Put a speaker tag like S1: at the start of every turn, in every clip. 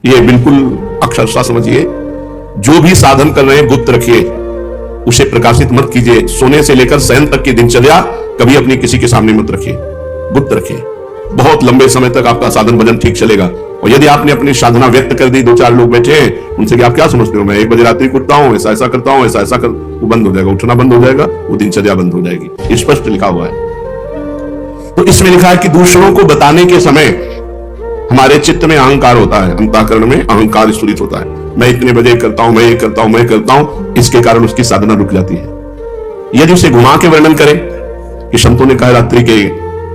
S1: ये बिल्कुल अक्षरशः समझिए। जो भी साधन कर रहे हैं गुप्त रखिए, उसे प्रकाशित मत कीजिए। सोने से लेकर शयन तक की दिनचर्या कभी अपनी किसी के सामने मत रखिए, गुप्त रखिए। बहुत लंबे समय तक आपका साधन भजन ठीक चलेगा। और यदि आपने अपनी साधना व्यक्त कर दी, दो चार लोग बैठे हैं, उनसे कि आप क्या समझते हो, मैं 1 बजे रात्रि को उठता हूं, ऐसा ऐसा करता हूं, ऐसा ऐसा कर, वो बंद हो जाएगा, उठना बंद हो जाएगा, वो दिनचर्या बंद हो जाएगी। स्पष्ट लिखा हुआ है। तो इसमें लिखा है कि दूसरों को बताने के समय हमारे चित्त में अहंकार होता है, अंतःकरण में अहंकार स्फुरित होता है। मैं इतने बजे करता हूं, मैं ये करता हूं, मैं करता हूं, इसके कारण उसकी साधना रुक जाती है। यदि उसे घुमा के वर्णन करें कि संतों ने कहा रात्रि के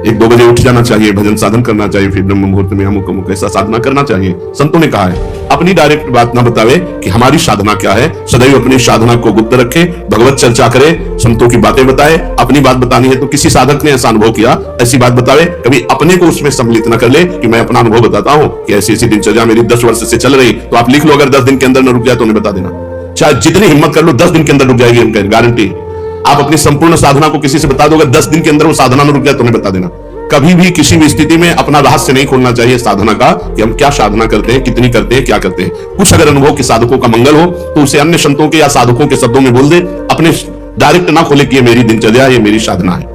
S1: 1-2 बजे उठ जाना चाहिए, भजन साधन करना चाहिए, फिर ब्रह्म मुहूर्त में अमुक अमुक ऐसा साधना करना चाहिए, संतों ने कहा है। अपनी डायरेक्ट बात ना बतावे कि हमारी साधना क्या है। सदैव अपनी साधना को गुप्त रखे, भगवत चर्चा करे, संतों की बातें बताए। अपनी बात बतानी है तो किसी साधक ने ऐसा अनुभव किया, ऐसी बात बतावे। कभी अपने को उसमें सम्मिलित न कर ले कि मैं अपना अनुभव बताता हूं कि ऐसी ऐसी दिनचर्या मेरी 10 वर्ष से चल रही। तो आप लिख लो, अगर 10 दिन के अंदर न रुक जाए तो उन्हें बता देना। चाहे जितनी हिम्मत कर लो, 10 दिन के अंदर रुक जाएगी, उनका गारंटी। आप अपनी संपूर्ण साधना को किसी से बता दो, अगर 10 दिन के अंदर वो साधना न रुक जाए तो उन्हें बता देना। कभी भी किसी भी स्थिति में अपना रहस्य नहीं खोलना चाहिए साधना का, कि हम क्या साधना करते हैं, कितनी करते हैं, क्या करते हैं। कुछ अगर अनुभव के साधकों का मंगल हो तो उसे अन्य संतों के या साधकों के शब्दों में बोल दे, अपने डायरेक्ट ना खोले कि ये मेरी दिनचर्या, ये मेरी साधना है।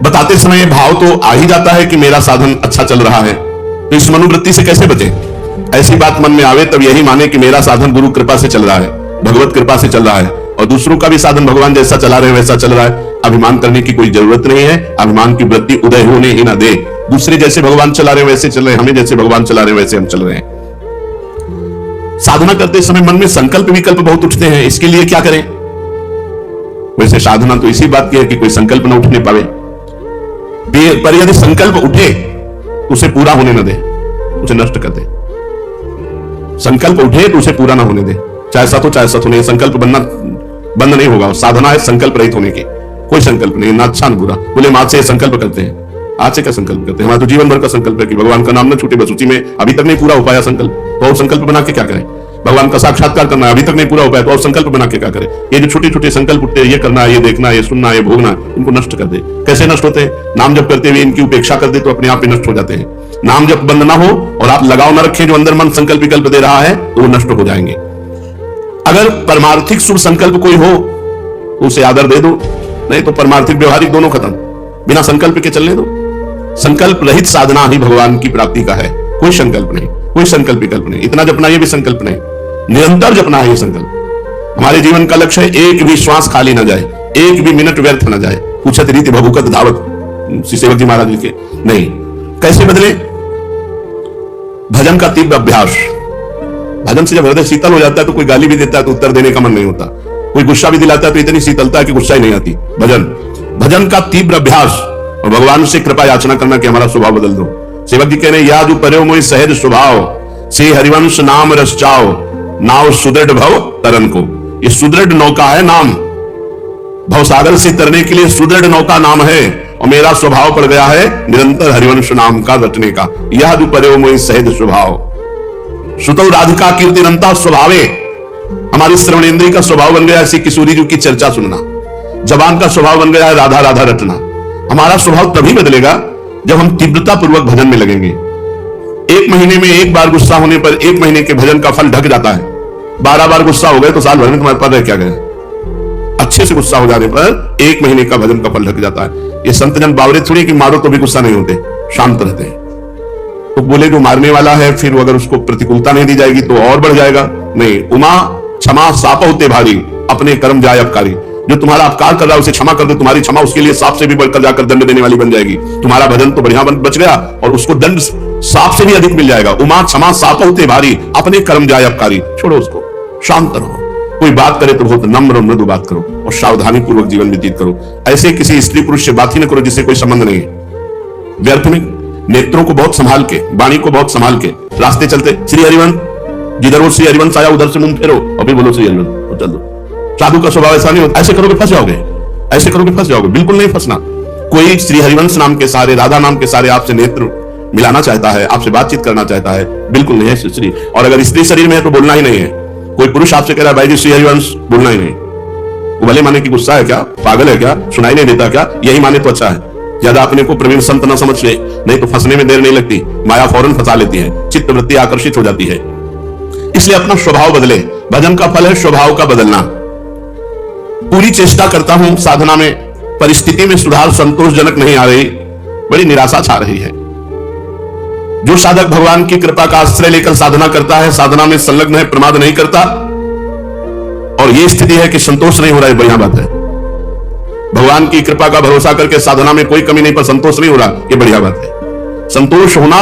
S1: बताते समय भाव तो आ ही जाता है कि मेरा साधन अच्छा चल रहा है, तो इस मनोवृत्ति से कैसे बचे। ऐसी बात मन में आवे तब यही माने कि मेरा साधन गुरु कृपा से चल रहा है, भगवत कृपा से चल रहा है, और दूसरों का भी साधन भगवान जैसा चला रहे वैसा चल रहा है। अभिमान करने की कोई जरूरत नहीं है। अभिमान की वृत्ति उदय होने ही ना दे। दूसरे जैसे भगवान चला रहे वैसे चल रहे हैं, हमें जैसे भगवान चला रहे वैसे हम चल रहे हैं। साधना करते समय मन में संकल्प विकल्प बहुत उठते हैं, इसके लिए क्या करें। वैसे साधना तो इसी बात की है कि कोई संकल्प न उठने पावे, पर यदि संकल्प उठे उसे पूरा होने न दे, उसे नष्ट कर दे। संकल्प उठे तो उसे पूरा ना होने दे, चाहे सत हो चाहे सत हो नहीं। संकल्प बनना बंद नहीं होगा। साधना है संकल्प रहित होने की। कोई संकल्प नहीं, ना अच्छा ना बुरा। बोले हम आज से संकल्प करते हैं। आज से क्या संकल्प करते हैं? हमारा तो जीवन भर का संकल्प है कि भगवान का नाम न छूटे, बस उसी में। अभी तक नहीं पूरा हो पाया संकल्प, तो और संकल्प बना के क्या करें। भगवान का साक्षात्कार करना है, अभी तक नहीं पूरा हो पाया, तो और संकल्प बना के क्या करें। ये जो छोटे छोटे संकल्प उठते हैं, ये करना है, ये देखना, ये सुनना, ये भोगना, इनको नष्ट कर दे। कैसे नष्ट होते हैं? नाम जप करते हुए इनकी उपेक्षा कर दे तो अपने आप ही नष्ट हो जाते हैं। नाम जप बंद ना हो और आप लगाव न रखें जो अंदर मन संकल्प विकल्प दे रहा है, तो वो नष्ट हो जाएंगे। अगर परमार्थिक शुभ संकल्प कोई हो तो उसे आदर दे दो, नहीं तो परमार्थिक व्यवहारिक दोनों खत्म। बिना संकल्प के चलने दो। संकल्प रहित साधना ही भगवान की प्राप्ति का है। कोई संकल्प नहीं, कोई संकल्प विकल्प नहीं। इतना जपना ये भी संकल्प नहीं, निरंतर जपना है ये संकल्प। हमारे जीवन का लक्ष्य है एक भी श्वास खाली न जाए, एक भी मिनट व्यर्थ न जाए। पूछत रीति भभुकत धावत, श्री सेवक जी महाराज लिखे। नहीं, कैसे बदले? भजन का तीव्र अभ्यास। भजन से जब हृदय शीतल हो जाता है तो कोई गाली भी देता है तो उत्तर देने का मन नहीं होता, कोई गुस्सा भी दिलाता है तो इतनी शीतलता है कि गुस्सा ही नहीं आती। भजन का तीव्र अभ्यास और भगवान से कृपा याचना करना कि हमारा स्वभाव बदल दो। सेवक जी कह रहे हैं, या जो पर्यो मोहि सहज स्वभाव से हरिवंश नाम रस चाओ, नाव सुदृढ़ भव तरन को। ये सुदृढ़ नौका है नाम, भवसागर से तरने के लिए सुदृढ़ नौका नाम है। और मेरा स्वभाव पड़ गया है निरंतर हरिवंश नाम का रटने का। यह जो पर्यो मोहि सहज स्वभाव, सुतौ राधिका कीर्तिनंता स्वभावे। हमारी श्रवणेंद्रिय का स्वभाव बन गया ऐसी किशोरी जी की चर्चा सुनना। जबान का स्वभाव बन गया है राधा राधा रटना। हमारा स्वभाव तभी बदलेगा जब हम तीव्रता पूर्वक भजन में लगेंगे। 1 महीने में 1 बार गुस्सा होने पर 1 महीने के भजन का फल ढक जाता है। 12 बार गुस्सा हो गए तो साल भर में तुम्हारे पास रह क्या गए। अच्छे से गुस्सा हो जाने पर 1 महीने का भजन का फल ढक जाता है। ये संतजन बावरे थोड़ी कि मारो तो भी गुस्सा नहीं होते, शांत रहते हैं। तो बोले जो मारने वाला है फिर अगर उसको प्रतिकूलता नहीं दी जाएगी तो और बढ़ जाएगा। नहीं, उमा क्षमा साप होते भारी, अपने कर्म जाय अपकारी। जो तुम्हारा अपकार कर रहा है उसे क्षमा कर दो, तुम्हारी क्षमा उसके लिए सांप से भी बढ़कर जाकर दंड देने वाली बन जाएगी। तुम्हारा भजन तो बढ़िया बच गया और उसको दंड सांप से भी अधिक मिल जाएगा। उमा क्षमा साप होते भारी, अपने कर्म जाय अपकारी। छोड़ो उसको, शांत रहो। कोई बात करे तो बहुत नम्र और मृदु बात करो और सावधानी पूर्वक जीवन व्यतीत करो। ऐसे किसी स्त्री पुरुष से बात ही न करो जिससे कोई संबंध नहीं है। व्यर्थ में नेत्रों को बहुत संभाल के, वाणी को बहुत संभाल के रास्ते चलते, श्री हरिवंश जिधर वो श्री हरिवंश आया उधर से मुंह फेरो और फिर बोलो श्री हरिवंश और चल दो। साधु का स्वभाव ऐसा नहीं होता। ऐसे करोगे फंस जाओगे, ऐसे करोगे फंस जाओगे। बिल्कुल नहीं फंसना। कोई श्री हरिवंश नाम के सारे, राधा नाम के सारे आपसे नेत्र मिलाना चाहता है, आपसे बातचीत करना चाहता है, बिल्कुल नहीं है श्री। और अगर स्त्री शरीर में है तो बोलना ही नहीं है। कोई पुरुष आपसे कह रहा है भाई जी श्री हरिवंश, बोलना ही नहीं। वो भले माने कि गुस्सा है क्या, पागल है क्या, सुनाई नहीं देता क्या, यही माने तो अच्छा है। ज्यादा अपने को प्रवीण संत न समझ ले, नहीं तो फंसने में देर नहीं लगती, माया फौरन फंसा लेती है, चित्त वृत्ति आकर्षित हो जाती है। इसलिए अपना स्वभाव बदले। भजन का फल है स्वभाव का बदलना। पूरी चेष्टा करता हूं साधना में, परिस्थिति में सुधार संतोषजनक नहीं आ रही, बड़ी निराशा छा रही है। जो साधक भगवान की कृपा का आश्रय लेकर साधना करता है, साधना में संलग्न है, प्रमाद नहीं करता, और यह स्थिति है कि संतोष नहीं हो रहा है, बढ़िया बात है। भगवान की कृपा का भरोसा करके साधना में कोई कमी नहीं पर संतोष नहीं हो रहा, यह बढ़िया बात है। संतोष होना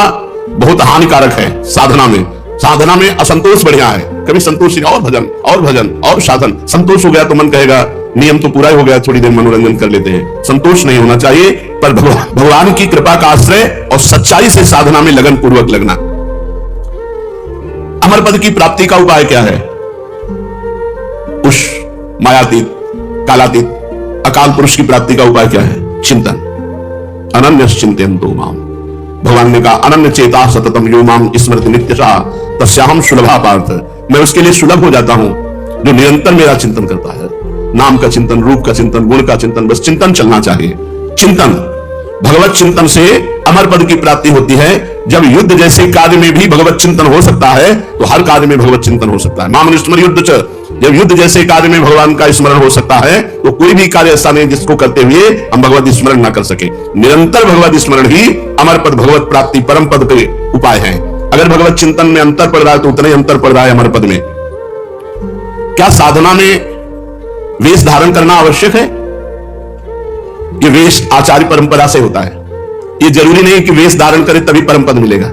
S1: बहुत हानिकारक है साधना में। साधना में असंतोष बढ़िया है। कभी संतोष और भजन और भजन और साधन, संतोष हो गया तो मन कहेगा नियम तो पूरा हो गया, थोड़ी देर मनोरंजन कर लेते हैं। संतोष नहीं होना चाहिए, पर भगवान की कृपा का आश्रय और सच्चाई से साधना में लगन पूर्वक लगना। अमर पद की प्राप्ति का उपाय क्या है? उस मायातीत, कालातीत, अकाल पुरुष की प्राप्ति का उपाय क्या है? चिंतन। अनन्य चिंतयन्तो माम, भगवान ने कहा अनन्य चेता सततम यो माम स्मृति नित्यशा तस्याहम सुलभा पार्थ। मैं उसके लिए सुलभ हो जाता हूं जो निरंतर मेरा चिंतन करता है। नाम का चिंतन, रूप का चिंतन, गुण का चिंतन, बस चिंतन चलना चाहिए। चिंतन, भगवत चिंतन से अमर पद की प्राप्ति होती है। जब युद्ध जैसे कार्य में भी भगवत चिंतन हो सकता है तो हर कार्य में भगवत चिंतन हो सकता है। मामन स्मर युद्ध च, जब युद्ध जैसे कार्य में भगवान का स्मरण हो सकता है तो कोई भी कार्य ऐसा नहीं जिसको करते हुए हम भगवत स्मरण ना कर सके। निरंतर भगवत स्मरण ही अमर पद, भगवत प्राप्ति, परम पद के उपाय है। अगर भगवत चिंतन में अंतर पड़ रहा है तो उतना ही अंतर पड़ रहा है अमर पद में। क्या साधना में वेश धारण करना आवश्यक है? ये वेश आचार्य परंपरा से होता है। ये जरूरी नहीं कि वेश धारण करे तभी परम पद मिलेगा,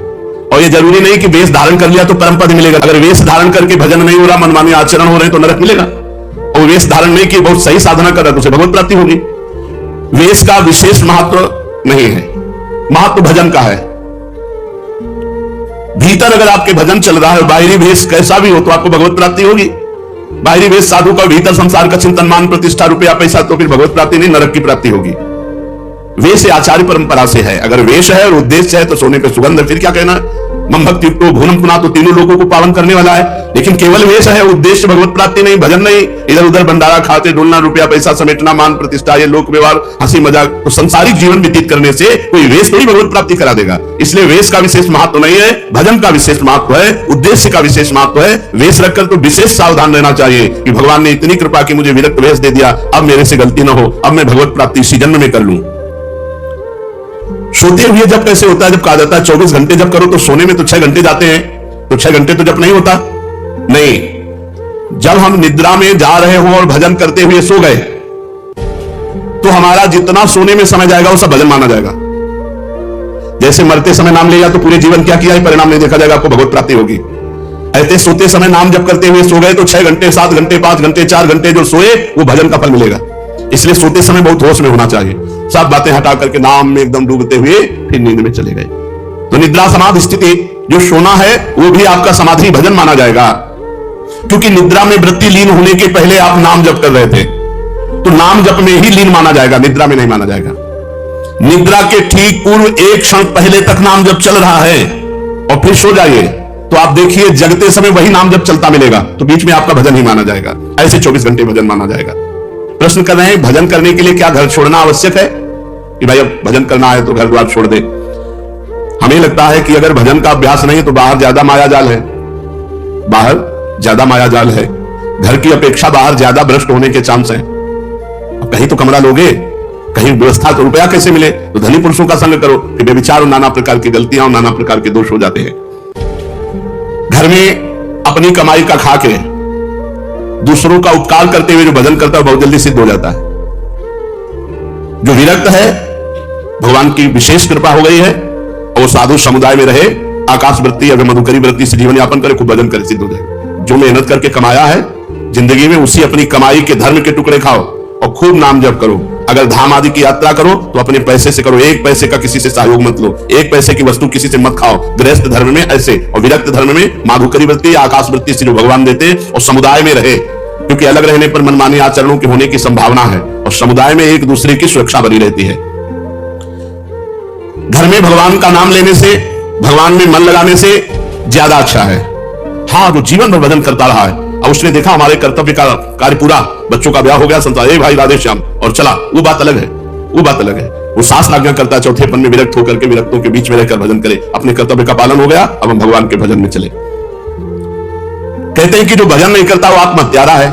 S1: और ये जरूरी नहीं कि वेश धारण कर लिया तो परम पद मिलेगा। अगर वेश धारण करके भजन नहीं हो रहा, मनमानी आचरण हो रहे तो नरक मिलेगा। और वेश धारण नहीं किए, बहुत सही साधना कर रहा है तो उसे भगवत प्राप्ति होगी। वेश का विशेष महत्व नहीं है, महत्व भजन का है। भीतर अगर आपके भजन चल रहा है, बाहरी वेश कैसा भी हो तो आपको भगवत प्राप्ति होगी। बाहरी वेश साधु का, भीतर संसार का चिंतन, मान प्रतिष्ठा, रुपया पैसा, तो फिर भगवत प्राप्ति नहीं, नरक की प्राप्ति होगी। वेश आचार्य परंपरा से है। अगर वेश है और उद्देश्य है तो सोने पे सुगंध, फिर क्या कहना? मम भक्ति तो भूनम पुना, तो तीनों लोगों को पावन करने वाला है। लेकिन केवल वेश है, उद्देश्य भगवत प्राप्ति नहीं, भजन नहीं, इधर उधर भंडारा खाते डोलना, रुपया पैसा समेटना, मान प्रतिष्ठा, ये लोक व्यवहार, हंसी मजाक, तो संसारिक जीवन व्यतीत करने से कोई वेश थोड़ी भगवत प्राप्ति करा देगा। इसलिए वेश का विशेष महत्व नहीं है, भजन का विशेष महत्व है, उद्देश्य का विशेष महत्व है। वेश रखकर तो विशेष सावधान रहना चाहिए कि भगवान ने इतनी कृपा की मुझे विरक्त वेश दे दिया, अब मेरे से गलती न हो, अब मैं भगवत प्राप्ति इसी जन्म में कर लूं। सोते हुए जब कैसे होता है? जब कहा जाता है 24 घंटे जब करो तो सोने में तो 6 घंटे जाते हैं, तो 6 घंटे तो जब नहीं होता। नहीं, जब हम निद्रा में जा रहे हो और भजन करते हुए सो गए तो हमारा जितना सोने में समय जाएगा वो सब भजन माना जाएगा। जैसे मरते समय नाम लिया तो पूरे जीवन क्या किया है परिणाम नहीं देखा जाएगा, आपको भगवत प्राप्ति होगी। ऐसे सोते समय नाम जब करते हुए सो गए तो 6 घंटे, 7 घंटे, 5 घंटे, 4 घंटे जो सोए वो भजन का फल मिलेगा। इसलिए सोते समय बहुत होश में होना चाहिए, सब बातें हटा करके नाम में एकदम डूबते हुए फिर नींद में चले गए। तो निद्रा समाधि स्थिति, जो सोना है वो भी आपका समाधि भजन माना जाएगा, क्योंकि निद्रा में वृत्ति लीन होने के पहले आप नाम जप कर रहे थे, तो नाम जप में ही लीन माना जाएगा, निद्रा में नहीं माना जाएगा। निद्रा के ठीक पूर्व एक क्षण पहले तक नाम जप चल रहा है और फिर सो जाइए तो आप देखिए जगते समय वही नाम जप चलता मिलेगा, तो बीच में आपका भजन ही माना जाएगा। ऐसे 24 घंटे भजन माना जाएगा। प्रश्न कर रहे हैं भजन करने के लिए क्या घर छोड़ना आवश्यक है? कि भाई अब भजन करना है तो घर द्वार छोड़ दे। हमें लगता है कि अगर भजन का अभ्यास नहीं तो बाहर ज्यादा माया जाल है, बाहर ज्यादा माया जाल है, घर की अपेक्षा बाहर ज्यादा भ्रष्ट होने के चांस हैं। अब कहीं तो कमरा लोगे, कहीं व्यवस्था तो रुपया कैसे मिले, तो धनी पुरुषों का संग करो, फिर बेविचार और नाना प्रकार की गलतियां और नाना प्रकार के दोष हो जाते हैं। घर में अपनी कमाई का खा के दूसरों का उपकार करते हुए जो भजन करता है बहुत जल्दी सिद्ध हो जाता है। जो विरक्त है, भगवान की विशेष कृपा हो गई है और साधु समुदाय में रहे, आकाश वृत्ति अगर मधुकरी वृत्ति से जीवन यापन करे, खूब भजन करे, सिद्ध हो जाए। जो मेहनत करके कमाया है जिंदगी में, उसी अपनी कमाई के धर्म के टुकड़े खाओ और खूब नाम जप करो। अगर धाम आदि की यात्रा करो तो अपने पैसे से करो, 1 पैसे का किसी से सहयोग मत लो, 1 पैसे की वस्तु किसी से मत खाओ। गृहस्थ धर्म में ऐसे, और विरक्त धर्म में माधुकरी वृत्ति, आकाश वृत्ति से जो भगवान देते, और समुदाय में रहे, क्योंकि अलग रहने पर मनमानी आचरणों के होने की संभावना है, और समुदाय में एक दूसरे की सुरक्षा बनी रहती है। घर में भगवान का नाम लेने से, भगवान में मन लगाने से ज्यादा अच्छा है। हाँ, जो जीवन भर भजन करता रहा है और उसने देखा हमारे कर्तव्य का कार्य पूरा, बच्चों का ब्याह हो गया, संसार भाई राधे श्याम और चला, वो बात अलग है। वो बात अलग है। वो शास्त्र आज्ञा करता है चौथेपन में विरक्त होकर के विरक्तों के बीच में रहकर भजन करे, अपने कर्तव्य का पालन हो गया, अब हम भगवान के भजन में चले। कहते हैं कि जो भजन नहीं करता वो आत्महत्यारा है,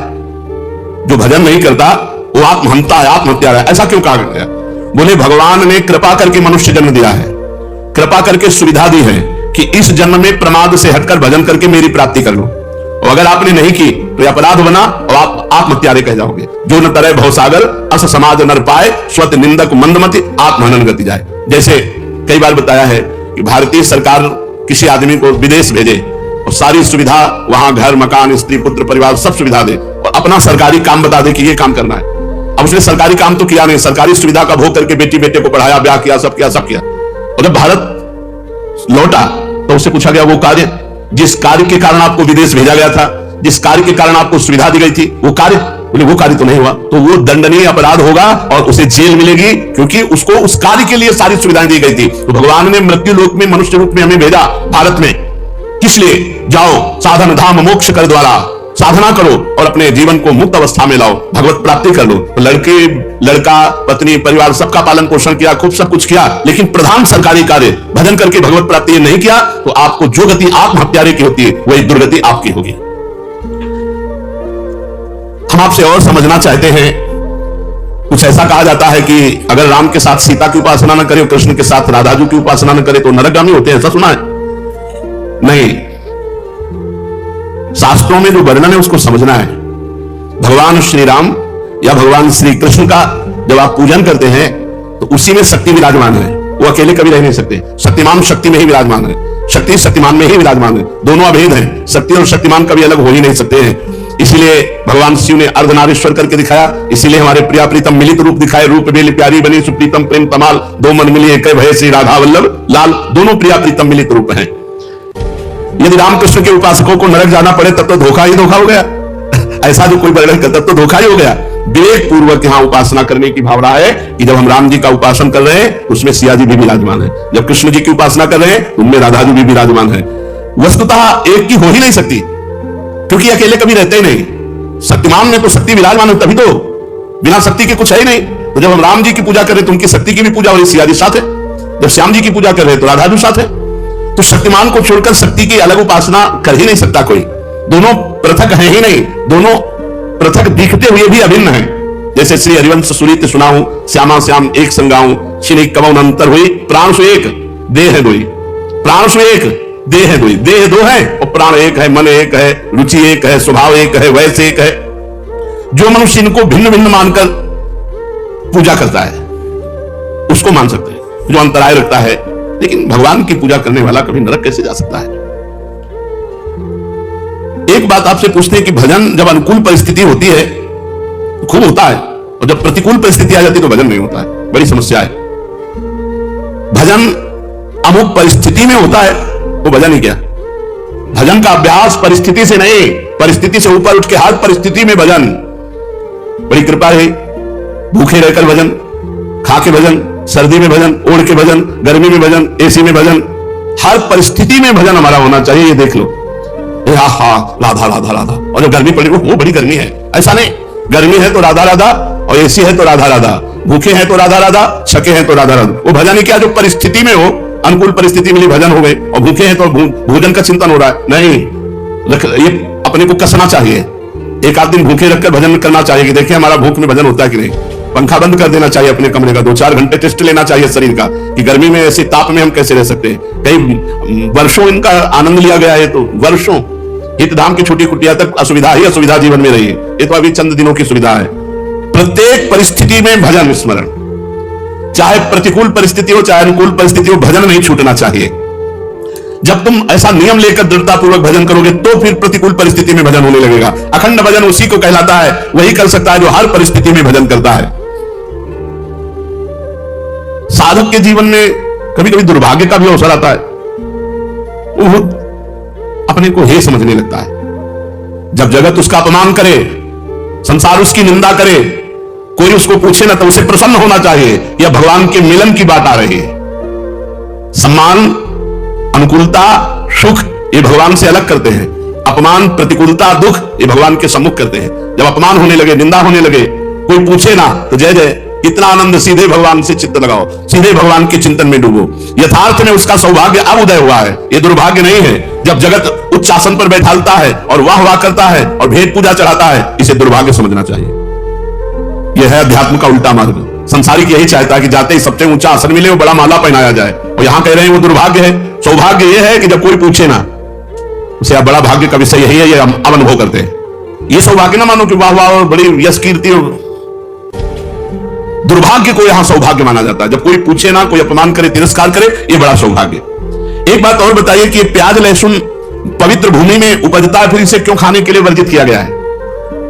S1: जो भजन नहीं करता वो आत्महंता है, आत्महत्यारा है। ऐसा क्यों कहा गया? बोले भगवान ने कृपा करके मनुष्य जन्म दिया है, कृपा करके सुविधा दी है कि इस जन्म में प्रमाद से हटकर भजन करके मेरी प्राप्ति कर लो, और अगर आपने नहीं की तो यह अपराध बना और आप आत्महत्यारे कह जाओगे। जो न तरह भवसागर अस समाज नर पाए, स्वत निंदक मंदमति आत्महनन गति जाए। जैसे कई बार बताया है कि भारतीय सरकार किसी आदमी को विदेश भेजे और सारी सुविधा वहां, घर मकान स्त्री पुत्र परिवार सब सुविधा दे, और अपना सरकारी काम बता दे कि ये काम करना है। अब उसने सरकारी काम तो किया नहीं, सरकारी सुविधा का भोग करके बेटी बेटे को पढ़ाया, ब्याह किया, सब किया, सब किया। और जब भारत लौटा तो उससे पूछा गया वो कार्य जिस कार्य के कारण आपको विदेश भेजा गया था, जिस कार्य के कारण आपको सुविधा दी गई थी, वो कार्य? बोले वो कार्य तो नहीं हुआ, तो वो दंडनीय अपराध होगा और उसे जेल मिलेगी, क्योंकि उसको उस कार्य के लिए सारी सुविधाएं दी गई थी। तो भगवान ने मृत्यु लोक में मनुष्य रूप में हमें भेजा भारत में, किस लिए? जाओ साधन धाम मोक्ष कर द्वारा, साधना करो और अपने जीवन को मुक्त अवस्था में लाओ, भगवत प्राप्ति कर लो। तो लड़का पत्नी परिवार सबका पालन पोषण किया, खूब सब कुछ किया, लेकिन प्रधान सरकारी कार्य भजन करके भगवत प्राप्ति नहीं किया, तो आपको जो गति आत्महत्यारे की होती है वही दुर्गति आपकी होगी। हम आपसे और समझना चाहते हैं, कुछ ऐसा कहा जाता है कि अगर राम के साथ सीता की उपासना न करे, कृष्ण के साथ राधा जी की उपासना न करे तो नरकगामी होते हैं, ऐसा सुना है? नहीं, शास्त्रों में जो वर्णन है उसको समझना है। भगवान श्री राम या भगवान श्री कृष्ण का जब आप पूजन करते हैं तो उसी में शक्ति विराजमान है, वो अकेले कभी रह नहीं सकते। शक्तिमान शक्ति में ही विराजमान है, शक्ति शक्तिमान में ही विराजमान है, दोनों अभेद हैं, शक्ति और शक्तिमान कभी अलग हो ही नहीं सकते हैं। इसीलिए भगवान शिव ने अर्धनारीश्वर करके दिखाया, इसीलिए हमारे प्रिया प्रीतम मिलित रूप दिखाए, रूप बेली प्यारी बनी सुप्रीतम प्रेम तमाल, दो मन मिली एक भय श्री राधा वल्लभ लाल, दोनों प्रिया प्रीतम मिलित रूप हैं। यदि रामकृष्ण के उपासकों को नरक जाना पड़े तब तो धोखा ही धोखा हो गया। ऐसा जो कोई वर्णन करता तो धोखा ही हो गया। विवेक पूर्वक यहाँ उपासना करने की भावना है कि जब हम राम जी का उपासन कर रहे हैं उसमें सिया जी भी विराजमान है, जब कृष्ण जी की उपासना कर रहे हैं उनमें राधा जी भी विराजमान है। वस्तुतः एक की हो ही नहीं सकती, क्योंकि अकेले कभी रहते ही नहीं। शक्तिमान में तो शक्ति विराजमान है, तभी तो, बिना शक्ति के कुछ है ही नहीं। तो जब हम राम जी की पूजा कर रहे तो उनकी शक्ति की भी पूजा हो रही, सिया जी साथ है। जब श्याम जी की पूजा कर रहे तो राधा जी साथ है। तो शक्तिमान को छोड़कर शक्ति की अलग उपासना कर ही नहीं सकता कोई, दोनों पृथक हैं ही नहीं, दोनों पृथक दिखते हुए भी अभिन्न हैं। जैसे श्री हरिवंश सुरीत सुनाऊं, श्यामा श्याम एक संगाऊं, श्री कमौन अंतर हुई, प्राण सु एक देह दोई, प्राण सु एक देह दोई, देह दो है और प्राण एक है, मन एक है, रुचि एक है, स्वभाव एक है, वैसे एक है। जो मनुष्य इनको भिन्न भिन्न मानकर पूजा करता है उसको मान सकते हैं, जो अंतराय रखता है। लेकिन भगवान की पूजा करने वाला कभी नरक कैसे जा सकता है? एक बात आपसे पूछते हैं कि भजन जब अनुकूल परिस्थिति होती है तो खूब होता है, और जब प्रतिकूल परिस्थिति आ जाती है तो भजन नहीं होता है, बड़ी समस्या है। भजन अमुक परिस्थिति में होता है वो भजन ही क्या? भजन का अभ्यास परिस्थिति से नहीं, परिस्थिति से ऊपर उठ के हर परिस्थिति में भजन। बड़ी कृपा है, भूखे रहकर भजन, खा के भजन, सर्दी में भजन, ओढ़ के भजन, गर्मी में भजन, एसी में भजन, हर परिस्थिति में भजन हमारा होना चाहिए। ये देख लो, राधा राधा राधा, और जब गर्मी पड़ी वो बड़ी गर्मी है, ऐसा नहीं, गर्मी है तो राधा राधा और एसी है तो राधा राधा, भूखे हैं तो राधा राधा, छके हैं तो राधा राधा। वो भजन ही क्या जो परिस्थिति में हो, अनुकूल परिस्थिति मिली भजन हो गए, और भूखे हैं तो भोजन का चिंतन हो रहा है, नहीं, ये अपने को कसना चाहिए। एक आध दिन भूखे रखकर भजन करना चाहिए कि देखिए हमारा भूख में भजन होता है कि नहीं। पंखा बंद कर देना चाहिए अपने कमरे का, 2-4 घंटे टेस्ट लेना चाहिए शरीर का कि गर्मी में ऐसे ताप में हम कैसे रह सकते हैं। कई वर्षों इनका आनंद लिया गया है, तो वर्षों हितधाम की छोटी कुटिया तक असुविधा ही असुविधा जीवन में रही है, ये तो अभी चंद दिनों की सुविधा है। प्रत्येक परिस्थिति में भजन स्मरण, चाहे प्रतिकूल परिस्थिति हो चाहे अनुकूल परिस्थिति हो, भजन नहीं छूटना चाहिए। जब तुम ऐसा नियम लेकर दृढ़ता पूर्वक भजन करोगे तो फिर प्रतिकूल परिस्थिति में भजन होने लगेगा। अखंड भजन उसी को कहलाता है, वही कर सकता है जो हर परिस्थिति में भजन करता है। साधक के जीवन में कभी कभी दुर्भाग्य का भी अवसर आता है, वो अपने को हे समझने लगता है। जब जगत उसका अपमान करे, संसार उसकी निंदा करे, कोई उसको पूछे ना तो उसे प्रसन्न होना चाहिए, यह भगवान के मिलन की बात आ रही है। सम्मान, अनुकूलता, सुख ये भगवान से अलग करते हैं, अपमान, प्रतिकूलता, दुख ये भगवान के सम्मुख करते हैं। जब अपमान होने लगे, निंदा होने लगे, कोई पूछे ना तो जय जय, इतना आनंद, सीधे भगवान से चित्त लगाओ, सीधे भगवान के चिंतन में डूबो। यथार्थ में उसका सौभाग्य अब उदय हुआ है, ये दुर्भाग्य नहीं है। जब जगत उच्च आसन पर बैठालता है और वाह वाह करता है और भेद पूजा चढ़ाता है, इसे दुर्भाग्य समझना चाहिए। यह है अध्यात्म का उल्टा मार्ग। संसारिक यही चाहता है कि जाते ही सबसे ऊंचा आसन मिले और बड़ा माला पहनाया जाए, और यहां कह रहे हैं वो दुर्भाग्य है। सौभाग्य यह है कि जब कोई पूछे ना, उसे अब बड़ा भाग्य का विषय यही है, ये हम अनुभव करते हैं। ये सौभाग्य ना मानो कि वाह वाह और बड़ी यश कीर्ति, दुर्भाग्य को यहां सौभाग्य माना जाता है। जब कोई पूछे ना, कोई अपमान करे, तिरस्कार करे, ये बड़ा सौभाग्य। एक बात और बताइए कि प्याज लहसुन पवित्र भूमि में उपजता है, फिर इसे क्यों खाने के लिए वर्जित किया गया है?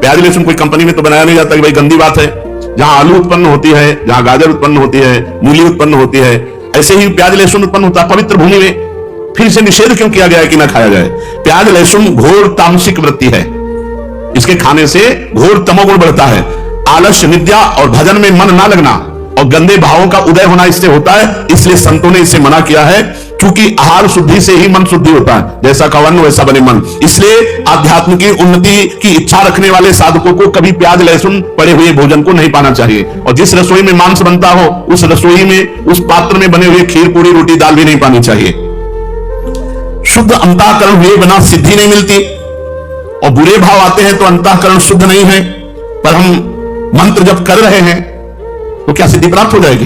S1: प्याज लहसुन कोई कंपनी में तो बनाया नहीं जाता कि भाई गंदी बात है। जहां आलू उत्पन्न होती है, जहां गाजर उत्पन्न होती है, मूली उत्पन्न होती है, ऐसे ही प्याज लहसुन उत्पन्न होता है पवित्र भूमि में, फिर इसे निषेध क्यों किया गया है कि ना खाया जाए? प्याज लहसुन घोर तामसिक वृत्ति है, इसके खाने से घोर तमोगुण बढ़ता है। आलस्य, निद्रा और भजन में मन ना लगना और गंदे भावों का उदय होना इससे होता है। इसलिए संतों ने इसे मना किया है, क्योंकि आहार शुद्धि से ही मन शुद्धि होता है। जैसा का वर्ण वैसा बने मन। इसलिए आध्यात्म की उन्नति की इच्छा रखने वाले साधकों को कभी प्याज लहसुन पड़े हुए भोजन को नहीं पाना चाहिए। और जिस रसोई में मांस बनता हो, उस रसोई में, उस पात्र में बने हुए खीर, पूरी, रोटी, दाल भी नहीं पानी चाहिए। शुद्ध अंतःकरण हुए बिना सिद्धि नहीं मिलती, और बुरे भाव आते हैं तो अंतःकरण शुद्ध नहीं है। पर हम मंत्र जब कर रहे हैं तो क्या सिद्धि प्राप्त हो जाएगी?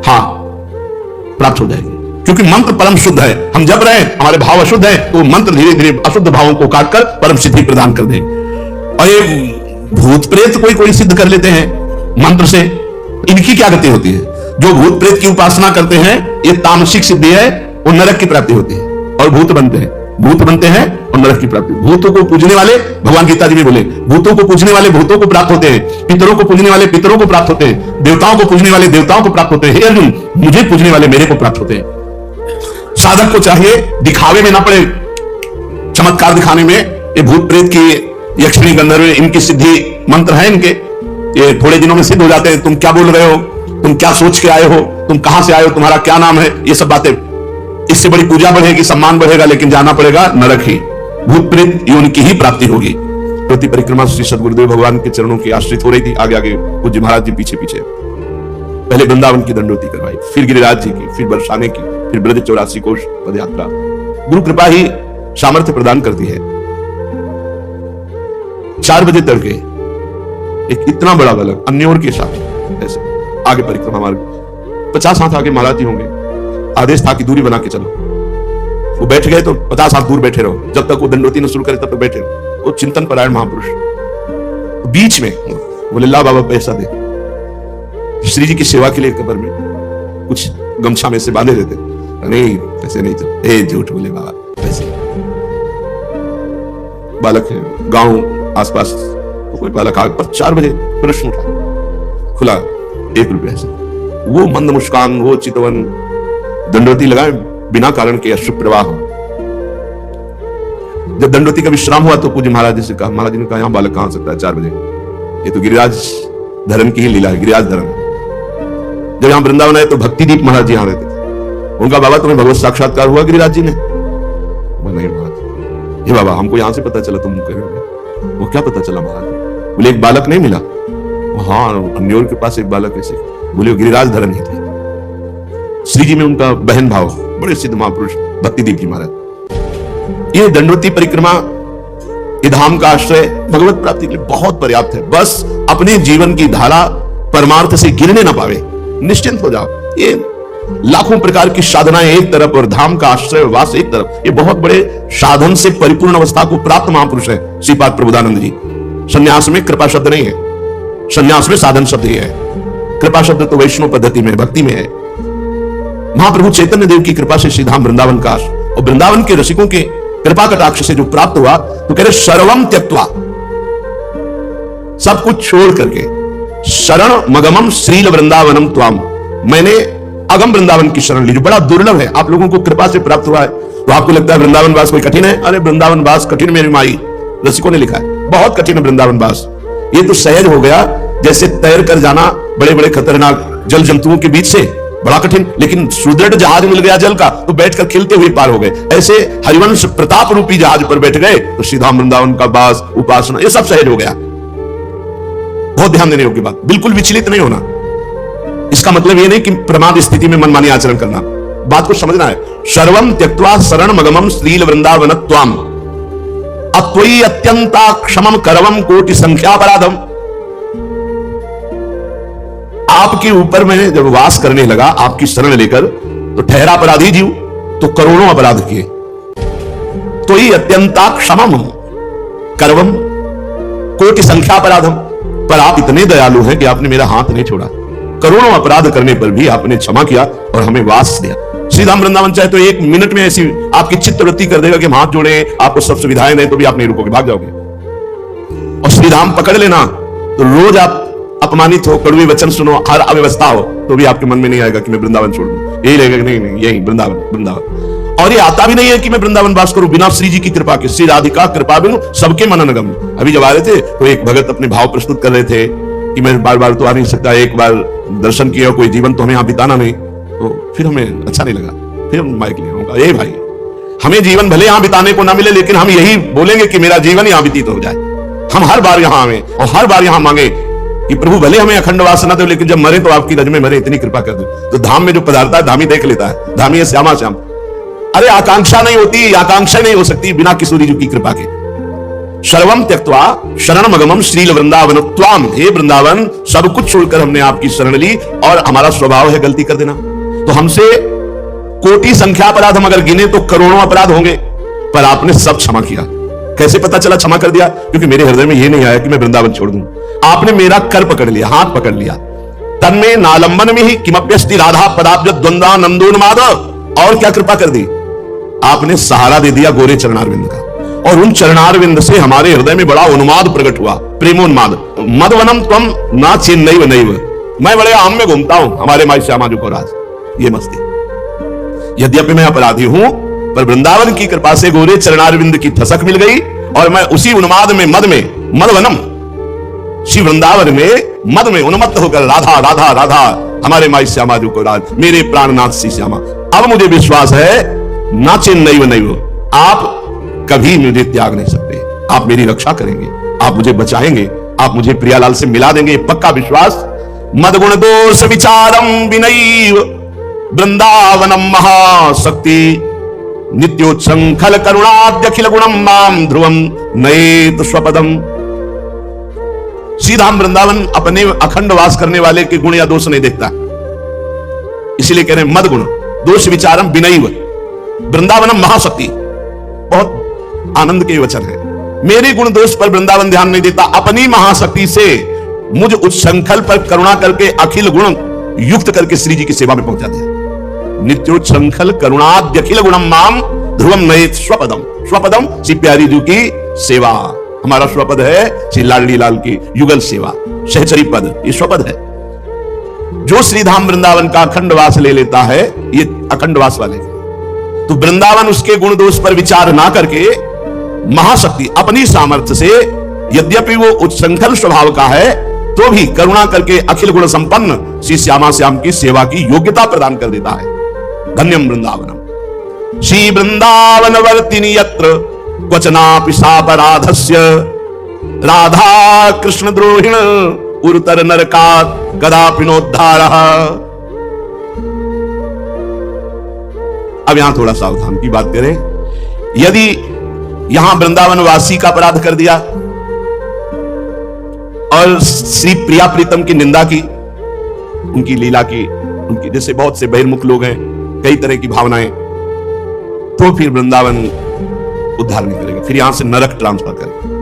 S1: हां, प्राप्त हो जाएगी, क्योंकि मंत्र परम शुद्ध है। हम जब रहे, हमारे भाव अशुद्ध है, तो मंत्र धीरे धीरे अशुद्ध भावों को काटकर परम सिद्धि प्रदान कर देंगे। और ये भूत प्रेत कोई सिद्ध कर लेते हैं मंत्र से, इनकी क्या गति होती है? जो भूत प्रेत की उपासना करते हैं, ये तामसिक सिद्धि है, वो नरक की प्राप्ति होती है और भूत बनते हैं। भूत बनते हैं और नरक की प्राप्ति। भूतों को पूजने वाले, भगवान गीता जी में बोले, भूतों को पूजने वाले भूतों को प्राप्त होते हैं, पितरों को पूजने वाले पितरों को प्राप्त होते हैं, देवताओं को पूजने वाले देवताओं को प्राप्त होते हैं। हे अर्जुन, मुझे पूजने वाले मेरे को प्राप्त होते हैं। साधक को चाहिए दिखावे में ना पड़े, चमत्कार दिखाने में। ये भूत प्रेत की, यक्षिणी, गंधर्व, इनकी सिद्धि मंत्र है इनके, ये थोड़े दिनों में सिद्ध हो जाते हैं। तुम क्या बोल रहे हो, तुम क्या सोच के आए हो, तुम कहां से आए हो, तुम्हारा क्या नाम है, ये सब बातें। इससे बड़ी पूजा बढ़ेगी, सम्मान बढ़ेगा, लेकिन जाना पड़ेगा नरक ही। भूत प्रेत योनि की ही प्राप्ति होगी। प्रति परिक्रमा श्री सद्गुरुदेव भगवान के चरणों की आश्रित हो रही थी। आगे आगे पूज्य महाराज जी पीछे पीछे। पहले वृंदावन की दंडोती करवाई, फिर गिरिराज जी की, फिर बरसाने की, फिर ब्रज 84 कोश पद यात्रा। गुरु कृपा ही सामर्थ्य प्रदान करती है। 4 बजे तड़के एक इतना बड़ा बालक अन्योर के साथ ऐसे आगे परिक्रमा मार्ग, 50 हाथ आगे महाराज जी होंगे। आदेश था कि दूरी बना के चलो। वो बैठ गए तो 50 हाथ दूर बैठे रहो, जब तक वो दंडोती न शुरू करे तब तक बैठे रहो। वो चिंतन परायण महापुरुष बीच में बोले, ला बाबा पैसा दे। श्री जी की सेवा के लिए कब्र में कुछ गमछा में से बांधे देते। नहीं, पैसे नहीं चल। ए झूठ बोले बाबा, पैसे। बालक है, गांव आसपास तो कोई बालक आग पर 4 बजे प्रश्न उठा, खुला 1 रुपया से। वो मंद मुस्कान, वो चितवन, दंडोती लगाए बिना कारण के अश्रु प्रवाह। जब दंडोती का विश्राम हुआ तो पूज्य महाराज जी से कहा, महाराज जी ने कहा, यहां बालक कहां आ सकता है 4 बजे? ये तो गिरिराज धरन की ही लीला है, गिरिराज धरन। जब यहां वृंदावन आए तो भक्ति दीप महाराज जी यहां रहते थे। उनका, बाबा तुम्हें भगवत साक्षात्कार हुआ गिरिराज जी ने? नहीं महाराज। ये बाबा, हमको यहां से पता चला तुम कह रहे हो। वो क्या पता चला महाराज? बोले एक बालक नहीं मिला? हाँ, अन्योर के पास एक बालक ऐसे। बोले गिरिराज धरन ही थे। श्री जी में उनका बहन भाव, बड़े सिद्ध महापुरुष भक्तिदीप जी महाराज। ये दंडोती परिक्रमा, ये धाम का आश्रय भगवत प्राप्ति के लिए बहुत पर्याप्त है। बस अपने जीवन की धारा परमार्थ से गिरने ना पावे, निश्चिंत हो जाओ। ये लाखों प्रकार की साधनाएं एक तरफ और धाम का आश्रय वास एक तरफ, ये बहुत बड़े साधन से परिपूर्ण अवस्था को प्राप्त महापुरुष है श्रीपाद प्रबोधानंद जी। संन्यास में कृपा शब्द नहीं है, संन्यास में साधन शब्द ही है। कृपा शब्द तो वैष्णव पद्धति में, भक्ति में है। महाप्रभु चैतन्य देव की कृपा से श्रीधाम वृंदावन का और वृंदावन के रसिकों के कृपा कटाक्ष से जो प्राप्त हुआ, तो कह रहे सर्वम त्यक्त्वा, सब कुछ छोड़ करके, शरण मगमम श्रील वृंदावनम त्वाम, मैंने अगम वृंदावन की शरण ली, जो बड़ा दुर्लभ है। आप लोगों को कृपा से प्राप्त हुआ है। तो आपको लगता है वृंदावन वास कोई कठिन है? अरे वृंदावन वास कठिन मेरी माई, रसिकों ने लिखा है, बहुत कठिन है वृंदावन वास। ये तो सहज हो गया, जैसे तैर कर जाना बड़े बड़े खतरनाक जल जंतुओं के बीच से, बड़ा कठिन, लेकिन सुदृढ़ जहाज मिल गया जल का तो बैठकर खिलते हुए पार हो गए। ऐसे हरिवंश प्रताप रूपी जहाज पर बैठ गए तो श्रीधाम वृंदावन का वास, उपासना, ये सब सहज हो गया। बहुत ध्यान देने योग्य बात, बिल्कुल विचलित नहीं होना। इसका मतलब यह नहीं कि प्रमाद स्थिति में मनमानी आचरण करना, बात को समझना है। सर्वम त्यक्त्वा शरण मगमम श्रील वृंदावनत्वाम अत्वयि अत्यंता क्षमम करवम कोटि संख्यापराधम। आपके ऊपर मैंने जब वास करने लगा, आपकी शरण लेकर, तो ठहरा अपराधी जीव तो करोड़ों अपराध किए। तो ही अत्यंता क्षमम करवम कोटि संख्यापराधम, पर आप इतने दयालु हैं कि आपने मेरा हाथ नहीं छोड़ा। करोड़ों अपराध करने पर भी आपने क्षमा किया और हमें वास दिया। श्री धाम वृंदावन चाहे तो 1 मिनट में ऐसी आपकी चित्तवृत्ति कर देगा कि हम हाथ जोड़े, आपको सब सुविधाएं दें, तो भी आप नहीं रुकोगे, भाग जाओगे। और श्री धाम पकड़ लेना तो रोज आप अपमानित हो, कड़वे वचन सुनो, हर अव्यवस्था हो, तो भी आपके मन में नहीं आएगा कि मैं वृंदावन छोड़ दूं। यही लगेगा नहीं नहीं यही वृंदावन वृंदावन। और ये आता भी नहीं है कि मैं वृंदावन वास करूं बिना श्री जी की कृपा के। श्री राधिका कृपा बिनु सबके मननगम। अभी जब आ रहे थे तो एक भगत अपने भाव प्रस्तुत कर रहे थे कि मैं बार बार तो आ नहीं सकता, एक बार दर्शन किया, कोई जीवन तो हमें यहां बिताना नहीं। तो फिर हमें अच्छा नहीं लगा, फिर हम माइक लिया, ये भाई हमें जीवन भले यहां बिताने को ना मिले, लेकिन हम यही बोलेंगे कि मेरा जीवन यहां व्यतीत हो जाए। हम हर बार यहां आवे और हर बार यहां मांगे कि प्रभु भले हमें अखंड वासना दो, लेकिन जब मरे तो आपकी रज में मरे, इतनी कृपा कर दो। तो धाम में जो पदार्थ है धामी देख लेता है, धामी है श्यामा श्याम। अरे आकांक्षा नहीं होती, आकांक्षा नहीं हो सकती बिना किशोरी जी की कृपा के। सर्वम त्यक्त्वा शरण मगमम श्रील वृंदावनत्वाम, हे वृंदावन सब कुछ छोड़कर हमने आपकी शरण ली, और हमारा स्वभाव है गलती कर देना। तो हमसे कोटि संख्या अपराध हम अगर गिने तो करोड़ों अपराध होंगे, पर आपने सब क्षमा किया। कैसे पता चला क्षमा कर दिया? क्योंकि मेरे हृदय में यह नहीं आया कि मैं वृंदावन छोड़ दूं। आपने मेरा कर पकड़ लिया, हाथ पकड़ लिया। तन्मे नालंबन में ही किमप्यस्ति राधा पदाब्ज द्वंद्वा नंदोन्माद। और क्या कृपा कर दी आपने, सहारा दे दिया गोरे चरणारविंद का, और उन चरणारविंद से हमारे हृदय में बड़ा उन्माद प्रकट हुआ, प्रेमोन्माद। मदवनम त्वम ना चेन्नई व नैव, मैं बड़े आम में घूमता हूं हमारे माई श्यामा जी को राज। ये मस्ती। यद्यपि मैं अपराधी हूं, पर वृंदावन की कृपा से गोरे चरणारविंद की ठसक मिल गई, और मैं उसी उन्माद में, मद में, मदवनम श्री वृंदावन में मद में उन्मत्त होकर राधा राधा राधा हमारे माई श्यामा जी को राज, मेरे प्राणनाथ श्री श्यामा। अब मुझे विश्वास है ना चेन्नई व नैव, आप कभी मुझे त्याग नहीं सकते, आप मेरी रक्षा करेंगे, आप मुझे बचाएंगे, आप मुझे प्रियालाल से मिला देंगे, पक्का विश्वास। मदगुण दोष विचारम विनैव वृंदावनम महाशक्ति नित्योत्संखल करुणाद्यखिल गुणम माम ध्रुवम नयेत स्वपदम। श्रीधाम वृंदावन अपने अखंड वास करने वाले के गुण या दोष नहीं देखता, इसीलिए कह रहे हैं मद गुण दोष विचारम विनैव वृंदावनम महाशक्ति। बहुत आनंद के वचन है। मेरे गुण दोष पर वृंदावन ध्यान नहीं देता, अपनी महाशक्ति से मुझ उत्संखल पर करुणा करके अखिल गुण युक्त करके श्री जी की सेवा में पहुंचा दिया। नित्योत्संखल करुणाद्यखिल गुणम माम ध्रुवम नयेत स्वपदम। स्वपदम श्री प्यारी जी की सेवा, हमारा स्वपद है श्री लाडली लाल की युगल सेवा, सहचरी पद, ये स्वपद है। जो श्रीधाम वृंदावन का अखंडवास ले लेता है, ये अखंडवास वाले, तो वृंदावन उसके गुण दोष पर विचार ना करके महाशक्ति अपनी सामर्थ्य से, यद्यपि वो उत्संखल स्वभाव का है, तो भी करुणा करके अखिल गुण संपन्न श्री श्यामा श्याम की सेवा की योग्यता प्रदान कर देता है। धन्यम वृंदावनम। श्री वृंदावन वर्तिनी यत्र क्वचनापि सापराधस्य राधा कृष्ण द्रोहिण उरुतर नरकात् कदापि नोद्धारः। अब यहां थोड़ा सावधान की बात करें। यदि यहां वृंदावन वासी का अपराध कर दिया और श्री प्रिया प्रीतम की निंदा की, उनकी लीला की, उनकी, जैसे बहुत से बहिर्मुख लोग हैं, कई तरह की भावनाएं, तो फिर वृंदावन उद्धार नहीं करेगा, फिर यहां से नरक ट्रांसफर करेगा।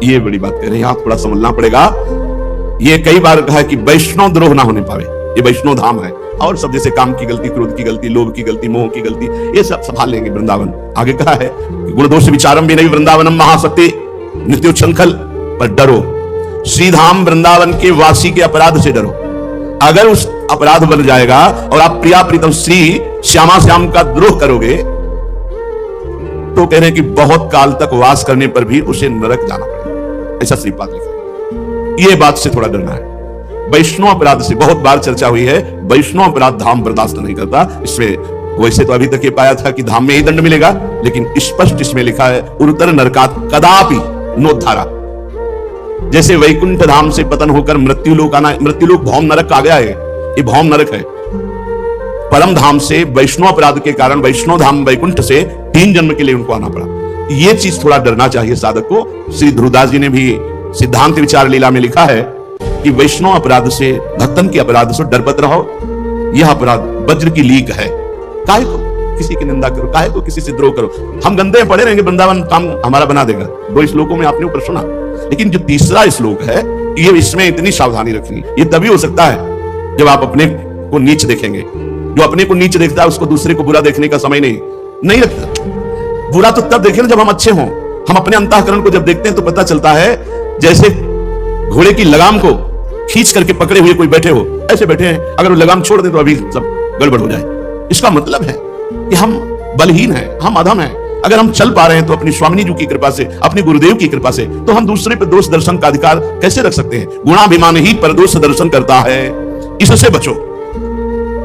S1: ये बड़ी बात कह रहे हैं, यहां थोड़ा समझना पड़ेगा। ये कई बार कहा कि वैष्णव द्रोह ना होने पावे, ये वैष्णव धाम है, और सब जैसे काम की गलती, क्रोध की गलती, लोभ की गलती, मोह की गलती, ये सब संभाल लेंगे वृंदावन। आगे कहा है गुण दोष विचारम भी नहीं वृंदावनम महाशक्ति नित्योत्संखल, पर डरो, श्रीधाम वृंदावन के वासी के अपराध से डरो। अगर उस अपराध बन जाएगा और आप प्रिया प्रीतम श्री श्यामा श्याम का द्रोह करोगे, तो कह रहे हैं कि बहुत काल तक वास करने पर भी उसे नरक जाना पड़ेगा, ऐसा श्रीपाद लिखा। ये बात से थोड़ा डरना है। वैष्णव अपराध से बहुत बार चर्चा हुई है, वैष्णव अपराध धाम बर्दाश्त नहीं करता। इसमें वैसे तो अभी तक ये पाया था कि धाम में ही दंड मिलेगा, लेकिन स्पष्ट इसमें लिखा है उरुतर नरकात् कदापि नोद्धारा। जैसे वैकुंठ धाम से पतन होकर मृत्यु लोक आना, मृत्यु लोक भौम नरक आ गया है, ये भौम नरक है। परम धाम से वैष्णव अपराध के कारण वैष्णव धाम वैकुंठ से 3 जन्म के लिए उनको आना पड़ा। ये चीज थोड़ा डरना चाहिए साधक को। श्री ध्रुवदास जी ने भी सिद्धांत विचार लीला में लिखा है कि वैष्णव अपराध से, भक्तन के अपराध से डरपत रहो। यह अपराध वज्र की लीक है। काहे को किसी की निंदा करो, काहे को किसी से द्रोह करो। हम गंदे पड़े रहेंगे, वृंदावन काम हमारा बना देगा। 2 श्लोकों में आपने ऊपर सुना, लेकिन जो तीसरा श्लोक है, ये इसमें इतनी सावधानी रखनी। ये तभी हो सकता है जब आप अपने को नीच देखेंगे। जो अपने को नीच देखता है उसको दूसरे को बुरा देखने का समय नहीं रखता। बुरा तो तब देखें जब हम अच्छे हों। हम अपने अंतःकरण को जब देखते हैं तो पता चलता है जैसे घोड़े की लगाम को खींच करके पकड़े हुए कोई बैठे हो, ऐसे बैठे हैं। अगर वो लगाम छोड़ दे तो अभी सब गड़बड़ हो जाए। इसका मतलब है कि हम बलहीन हैं, हम अधम हैं। अगर हम चल पा रहे हैं तो अपनी स्वामिनी जी की कृपा से, अपने गुरुदेव की कृपा से, तो हम दूसरे पर दोष दर्शन का अधिकार कैसे रख सकते हैं? गुणाभिमान ही परदोष दर्शन करता है, इससे बचो।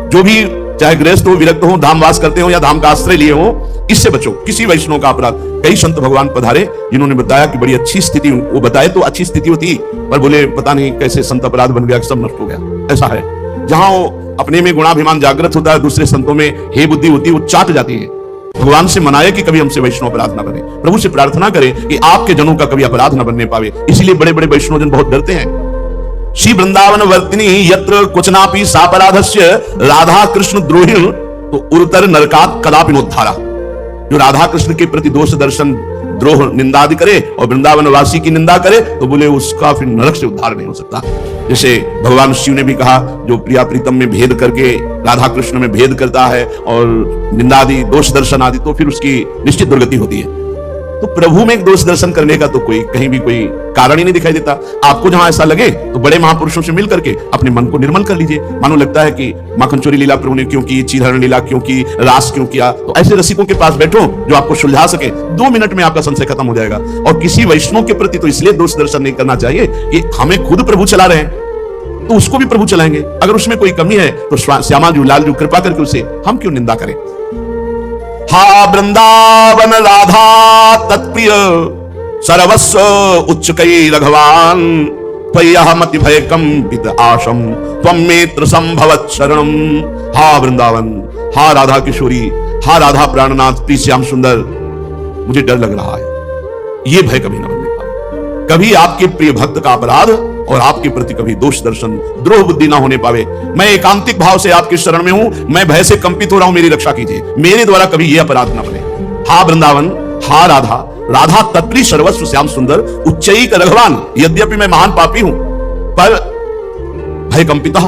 S1: जो भी चाहे गृहस्थ हो, विरक्त हो, धामवास करते हो या धाम का आश्रय लिए हो, इससे बचो। किसी वैष्णव का अपराध, कई संत भगवान पधारे जिन्होंने बताया कि बड़ी अच्छी स्थिति, वो बताए तो अच्छी स्थिति होती, पर बोले पता नहीं कैसे संत अपराध बन गया, सब नष्ट हो गया। ऐसा है जहां वो अपने में गुणाभिमान जागृत होता है, दूसरे संतों में हे बुद्धि होती है, वो चाट जाती है। भगवान से मनाए कि कभी हमसे वैष्णव अपराध न बने। प्रभु से प्रार्थना करें कि आपके जनों का कभी अपराध न बनने पावे। इसलिए बड़े बड़े वैष्णव जन बहुत डरते हैं। श्री वृंदावन वर्तिनी यत्र कुचनापि सापराधस्य राधा कृष्ण द्रोहिण तो उर्तर नरकात कदापि नोद्धारा। जो राधा कृष्ण के प्रति दोष दर्शन, द्रोह, निंदा आदि करे और वृंदावन वासी की निंदा करे तो बोले उसका फिर नरक से उद्धार नहीं हो सकता। जैसे भगवान शिव ने भी कहा, जो प्रिया प्रीतम में भेद करके राधा कृष्ण में भेद करता है और निंदा आदि, दोष दर्शन आदि, तो फिर उसकी निश्चित दुर्गति होती है। तो प्रभु में एक दोष दर्शन करने का तो कोई कहीं भी कोई कारण ही नहीं दिखाई देता। आपको जहां ऐसा लगे तो बड़े महापुरुषों से मिल करके अपने मन को निर्मल कर लीजिए। मानो लगता है कि माखन चोरी लीला प्रभु ने क्यों की, चीरहरण लीला क्यों की, रास क्यों किया, तो ऐसे रसिकों के पास बैठो जो आपको सुलझा सके। 2 मिनट में आपका संशय खत्म हो जाएगा। और किसी वैष्णव के प्रति तो इसलिए दोष दर्शन नहीं करना चाहिए कि हमें खुद प्रभु चला रहे हैं तो उसको भी प्रभु चलाएंगे। अगर उसमें कोई कमी है तो श्यामा जी, लाल जी कृपा करके उसे हम क्यों निंदा करें। हा वृंदावन राधा तत्प्रिय सर्वस्व उच्च कई रघवान त्वय्यहमति भय कंपित आशम त्वं मेत्र संभवत् शरणम। हा वृंदावन, हा राधा किशोरी, हा राधा प्राणनाथ, प्रिय श्याम सुंदर, मुझे डर लग रहा है ये भय कभी न बनने पाए। कभी आपके प्रिय भक्त का अपराध और आपके प्रति कभी दोष दर्शन, द्रोह बुद्धि ना होने पावे। मैं एकांतिक भाव से आपके शरण में हूं, मैं भय से कंपित हो रहा हूं, मेरी रक्षा कीजिए, मेरे द्वारा कभी यह अपराध ना बने। हा वृंदावन, हा राधा, राधा तत्प्रिय सर्वस्व श्याम सुंदर, उच्चैक रघवान। यद्यपि मैं महान पापी हूं पर भय कंपिता,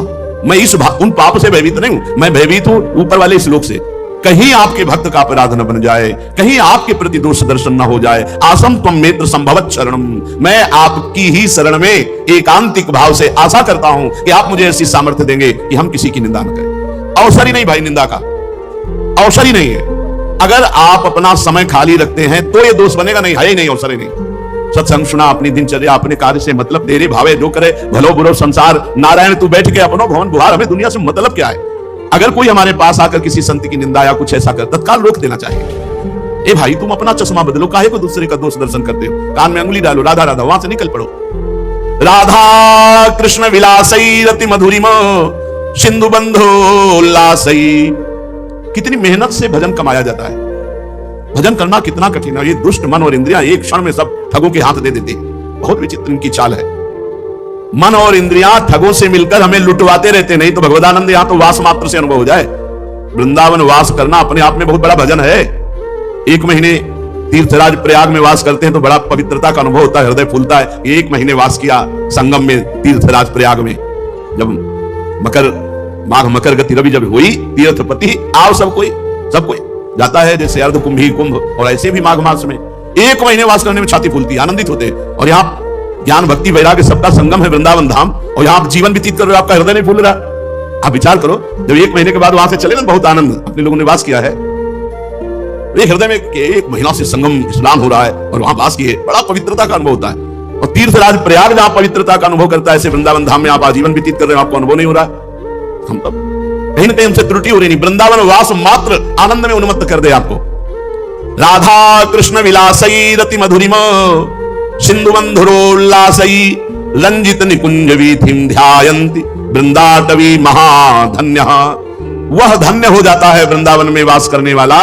S1: मैं इस उन पाप से भयभीत नहीं हूं, मैं भयभीत हूं ऊपर वाले श्लोक से। कहीं आपके भक्त का अपराध न बन जाए, कहीं आपके प्रति दोष दर्शन न हो जाए। आसम त्वं मेत्र संभवत् शरणम, मैं आपकी ही शरण में एकांतिक भाव से आशा करता हूं कि आप मुझे ऐसी सामर्थ्य देंगे कि हम किसी की निंदा न करें। अवसर ही नहीं भाई, निंदा का अवसर ही नहीं है। अगर आप अपना समय खाली रखते हैं तो ये दोष बनेगा, नहीं है ही नहीं, अवसर ही नहीं। सत्संग सुना, अपनी दिनचर्या, अपने कार्य से मतलब तेरे भावे जो करे भलो बुरो संसार, नारायण तू बैठ के अपनो भवन बुहार, हमें दुनिया से मतलब क्या है। अगर कोई हमारे पास आकर किसी संत की निंदा या कुछ ऐसा कर, तत्काल रोक देना चाहिए। ए भाई, तुम अपना चश्मा बदलो, काहे को दूसरे का दोष दर्शन करते हो। कान में अंगुली डालो, राधा राधा, वहां से निकल पड़ो। राधा कृष्ण विलासई रति मधुरिम सिंधु बंधो उल्लासई। कितनी मेहनत से भजन कमाया जाता है। भजन करना कितना कठिन है। ये दुष्ट मन और इंद्रियां एक क्षण में सब ठगों के हाथ दे देते हैं। बहुत विचित्र इनकी चाल है। मन और इंद्रियां ठगों से मिलकर हमें लुटवाते रहते, नहीं तो भगवदानंद यहां तो वास मात्र से अनुभव हो जाए। वृंदावन वास करना अपने आप में बहुत बड़ा भजन है। 1 महीने तीर्थराज प्रयाग में वास करते हैं तो बड़ा पवित्रता का अनुभव होता है, हृदय फूलता है। 1 महीने वास किया संगम में, तीर्थराज प्रयाग में, जब माघ मकर गति रवि जब हुई, तीर्थपति आओ, सब कोई जाता है जैसे अर्ध कुंभी कुंभ। और ऐसे भी माघ मास में 1 महीने वास करने में छाती फूलती, आनंदित होते। और यहाँ ज्ञान भक्ति वैराग्य सबका संगम है वृंदावन धाम, और यहाँ आप जीवन व्यतीत कर रहे हो, आपका हृदय नहीं फूल रहा। आप विचार करो, जब 1 महीने के बाद वहां से चले ना, बहुत आनंद अपने लोगों ने वास किया है। एक हृदय में 1 महीना से संगम स्नान हो रहा है और वहां वास किए, बड़ा पवित्रता का अनुभव होता है। और तीर्थराज प्रयाग जहां पवित्रता का अनुभव करता है, ऐसे वृंदावन धाम में आप आजीवन व्यतीत कर रहे हो, आपको अनुभव नहीं हो रहा। हम तब कहीं ना कहीं हमसे त्रुटि हो रही नहीं। वृंदावन वास मात्र आनंद में उन्मत्त कर दे आपको। राधा कृष्ण विलासई रति मधुरिम सिंधु बंधुरोल्लासई रंजित निकुंज वीथिम ध्यायन्ति वृंदाटवी महाधन्य। वह धन्य हो जाता है वृंदावन में वास करने वाला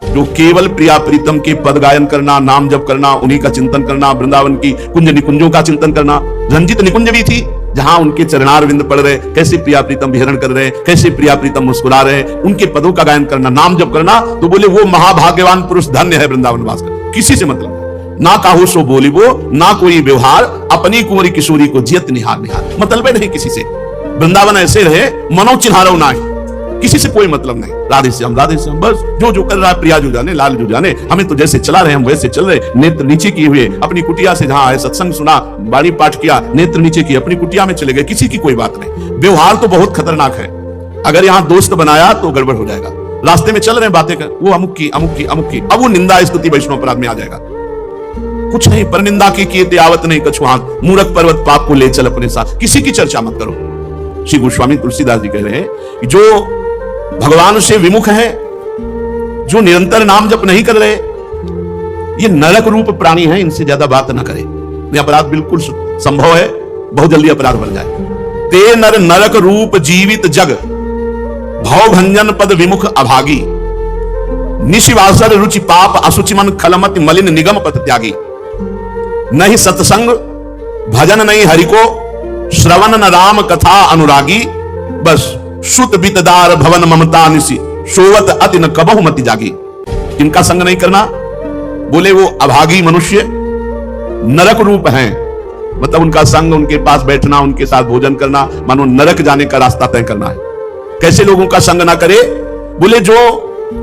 S1: जो केवल प्रिया प्रीतम के पद गायन करना, नाम जप करना, उन्हीं का चिंतन करना, वृंदावन की कुंज निकुंजों का चिंतन करना। रंजित निकुंज भी थी जहां उनके चरणारविंद पड़ रहे, कैसे प्रिया प्रीतम विहरण कर रहे, कैसे प्रिया प्रीतम मुस्कुरा रहे, उनके पदों का गायन करना, नाम जप करना। तो बोले वो महाभाग्यवान पुरुष धन्य है वृंदावन वास कर। किसी से मतलब ना काहू सो बोली वो, ना कोई व्यवहार, अपनी कुंवरी किशोरी को जियत निहार निहार। मतलब नहीं किसी से, वृंदावन ऐसे रहे मनो चिन्हारो ना, किसी से कोई मतलब नहीं। राधे श्याम बस जो जो कर रहा है प्रिया जो जाने, लाल जो जाने, हमें तो जैसे चला रहे हम वैसे चल रहे। नेत्र नीचे किए हुए अपनी कुटिया से जहां आए, सत्संग सुना, बाणी पाठ किया, नेत्र नीचे किए अपनी कुटिया में चले गए, किसी की कोई बात नहीं। व्यवहार तो बहुत खतरनाक है, अगर यहां दोस्त बनाया तो गड़बड़ हो जाएगा। रास्ते में चल रहे हैं बातें कर, वो अमुक की अमुक की अमुक की, अब वो निंदा स्तुति वैष्णव अपराध में आ जाएगा। कुछ नहीं, पर निंदा की किए ते आवत नहीं कछु हाथ, मूरख पर्वत पाप को ले चल अपने साथ। किसी की चर्चा मत करो। श्री गोस्वामी तुलसीदास जी कह रहे हैं कि जो भगवान से विमुख है, जो निरंतर नाम जप नहीं कर रहे, ये नरक रूप प्राणी है, इनसे ज्यादा बात ना करें। ये अपराध बिल्कुल संभव है, बहुत जल्दी अपराध बन जाए। ते नर नरक रूप जीवित जग, भव भंजन पद विमुख अभागी, निशिवासर रुचि पाप असुचि मन खलमति मलिन निगम पथ त्यागी। नहीं सत्संग भजन नहीं हरि को, श्रवण न राम कथा अनुरागी, बस सुत बितदार भवन ममता निसी, सोवत अति न कबहु मति जागी। इनका संग नहीं करना, बोले वो अभागी मनुष्य नरक रूप हैं, मतलब उनका संग, उनके पास बैठना, उनके साथ भोजन करना, मानो नरक जाने का रास्ता तय करना है। कैसे लोगों का संग ना करे, बोले जो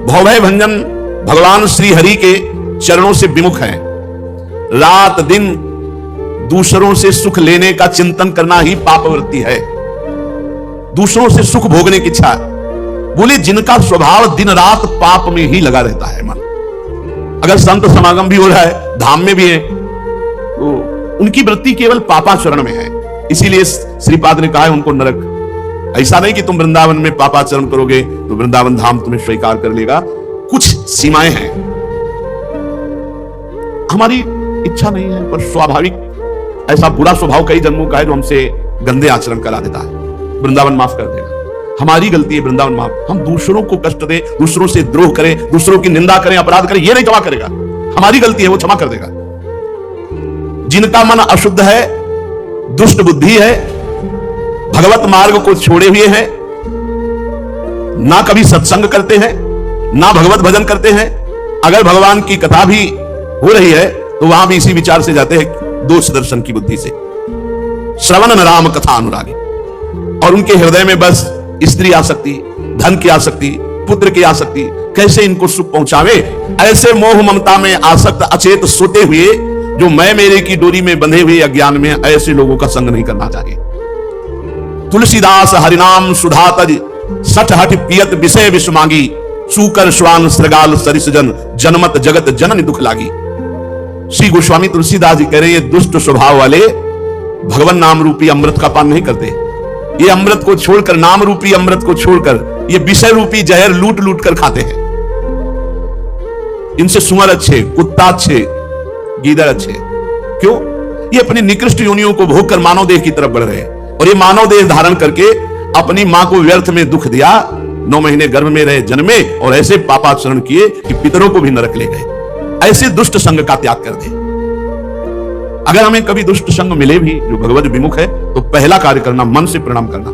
S1: भवभय भंजन भगवान श्री हरि के चरणों से विमुख है, रात दिन दूसरों से सुख लेने का चिंतन करना ही पापवृत्ति है, दूसरों से सुख भोगने की इच्छा। बोले जिनका स्वभाव दिन रात पाप में ही लगा रहता है मन, अगर संत समागम भी हो रहा है, धाम में भी है, तो उनकी वृत्ति केवल पापाचरण में है। इसीलिए श्रीपाद ने कहा है उनको नरक। ऐसा नहीं कि तुम वृंदावन में पापाचरण करोगे तो वृंदावन धाम तुम्हें स्वीकार कर लेगा, कुछ सीमाएं हैं। हमारी इच्छा नहीं है, पर स्वाभाविक ऐसा बुरा स्वभाव कई जन्मों का है जो हमसे गंदे आचरण करा देता है। वृंदावन माफ कर देगा, हमारी गलती है, वृंदावन माफ। हम दूसरों को कष्ट दे, दूसरों से द्रोह करें, दूसरों की निंदा करें, अपराध करें, ये नहीं क्षमा करेगा। हमारी गलती है, वो क्षमा कर देगा। जिनका मन अशुद्ध है, दुष्ट बुद्धि है, भगवत मार्ग को छोड़े हुए हैं, ना कभी सत्संग करते हैं, ना भगवत भजन करते हैं, अगर भगवान की कथा भी हो रही है तो वहां भी इसी विचार से जाते हैं, दोष दर्शन की बुद्धि से। श्रवण न राम कथा अनुरागी, और उनके हृदय में बस स्त्री आसक्ति, धन की आसक्ति, पुत्र की आसक्ति, कैसे इनको सुख पहुंचावे, ऐसे मोह ममता में आसक्त अचेत सोते हुए, जो मैं मेरे की डोरी में बंधे हुए अज्ञान में, ऐसे लोगों का संग नहीं करना चाहिए। तुलसीदास हरिनाम सुधा तज, सठ हठ पियत विषय विष मांगी, सूकर श्वान श्रगाल सरिस जन, जनमत जगत जननी दुख लागी। श्री गोस्वामी तुलसीदास जी कह रहे, ये दुष्ट स्वभाव वाले भगवान नाम रूपी अमृत का पान नहीं करते। ये अमृत को छोड़कर, नाम रूपी अमृत को छोड़कर, ये विषय रूपी जहर लूट लूट कर खाते हैं। इनसे सुअर अच्छे, कुत्ता अच्छे, गीदड़ अच्छे। क्यों? ये अपनी निकृष्ट योनियों को भोग कर मानव देह की तरफ बढ़ रहे हैं, और ये मानव देह धारण करके अपनी मां को व्यर्थ में दुख दिया, 9 महीने गर्भ में रहे, जन्मे, और ऐसे पापाचरण किए कि पितरों को भी नरक ले गए। ऐसे दुष्ट संग का त्याग कर दे। अगर हमें कभी दुष्ट संग मिले भी जो भगवत विमुख है, तो पहला कार्य करना मन से प्रणाम करना,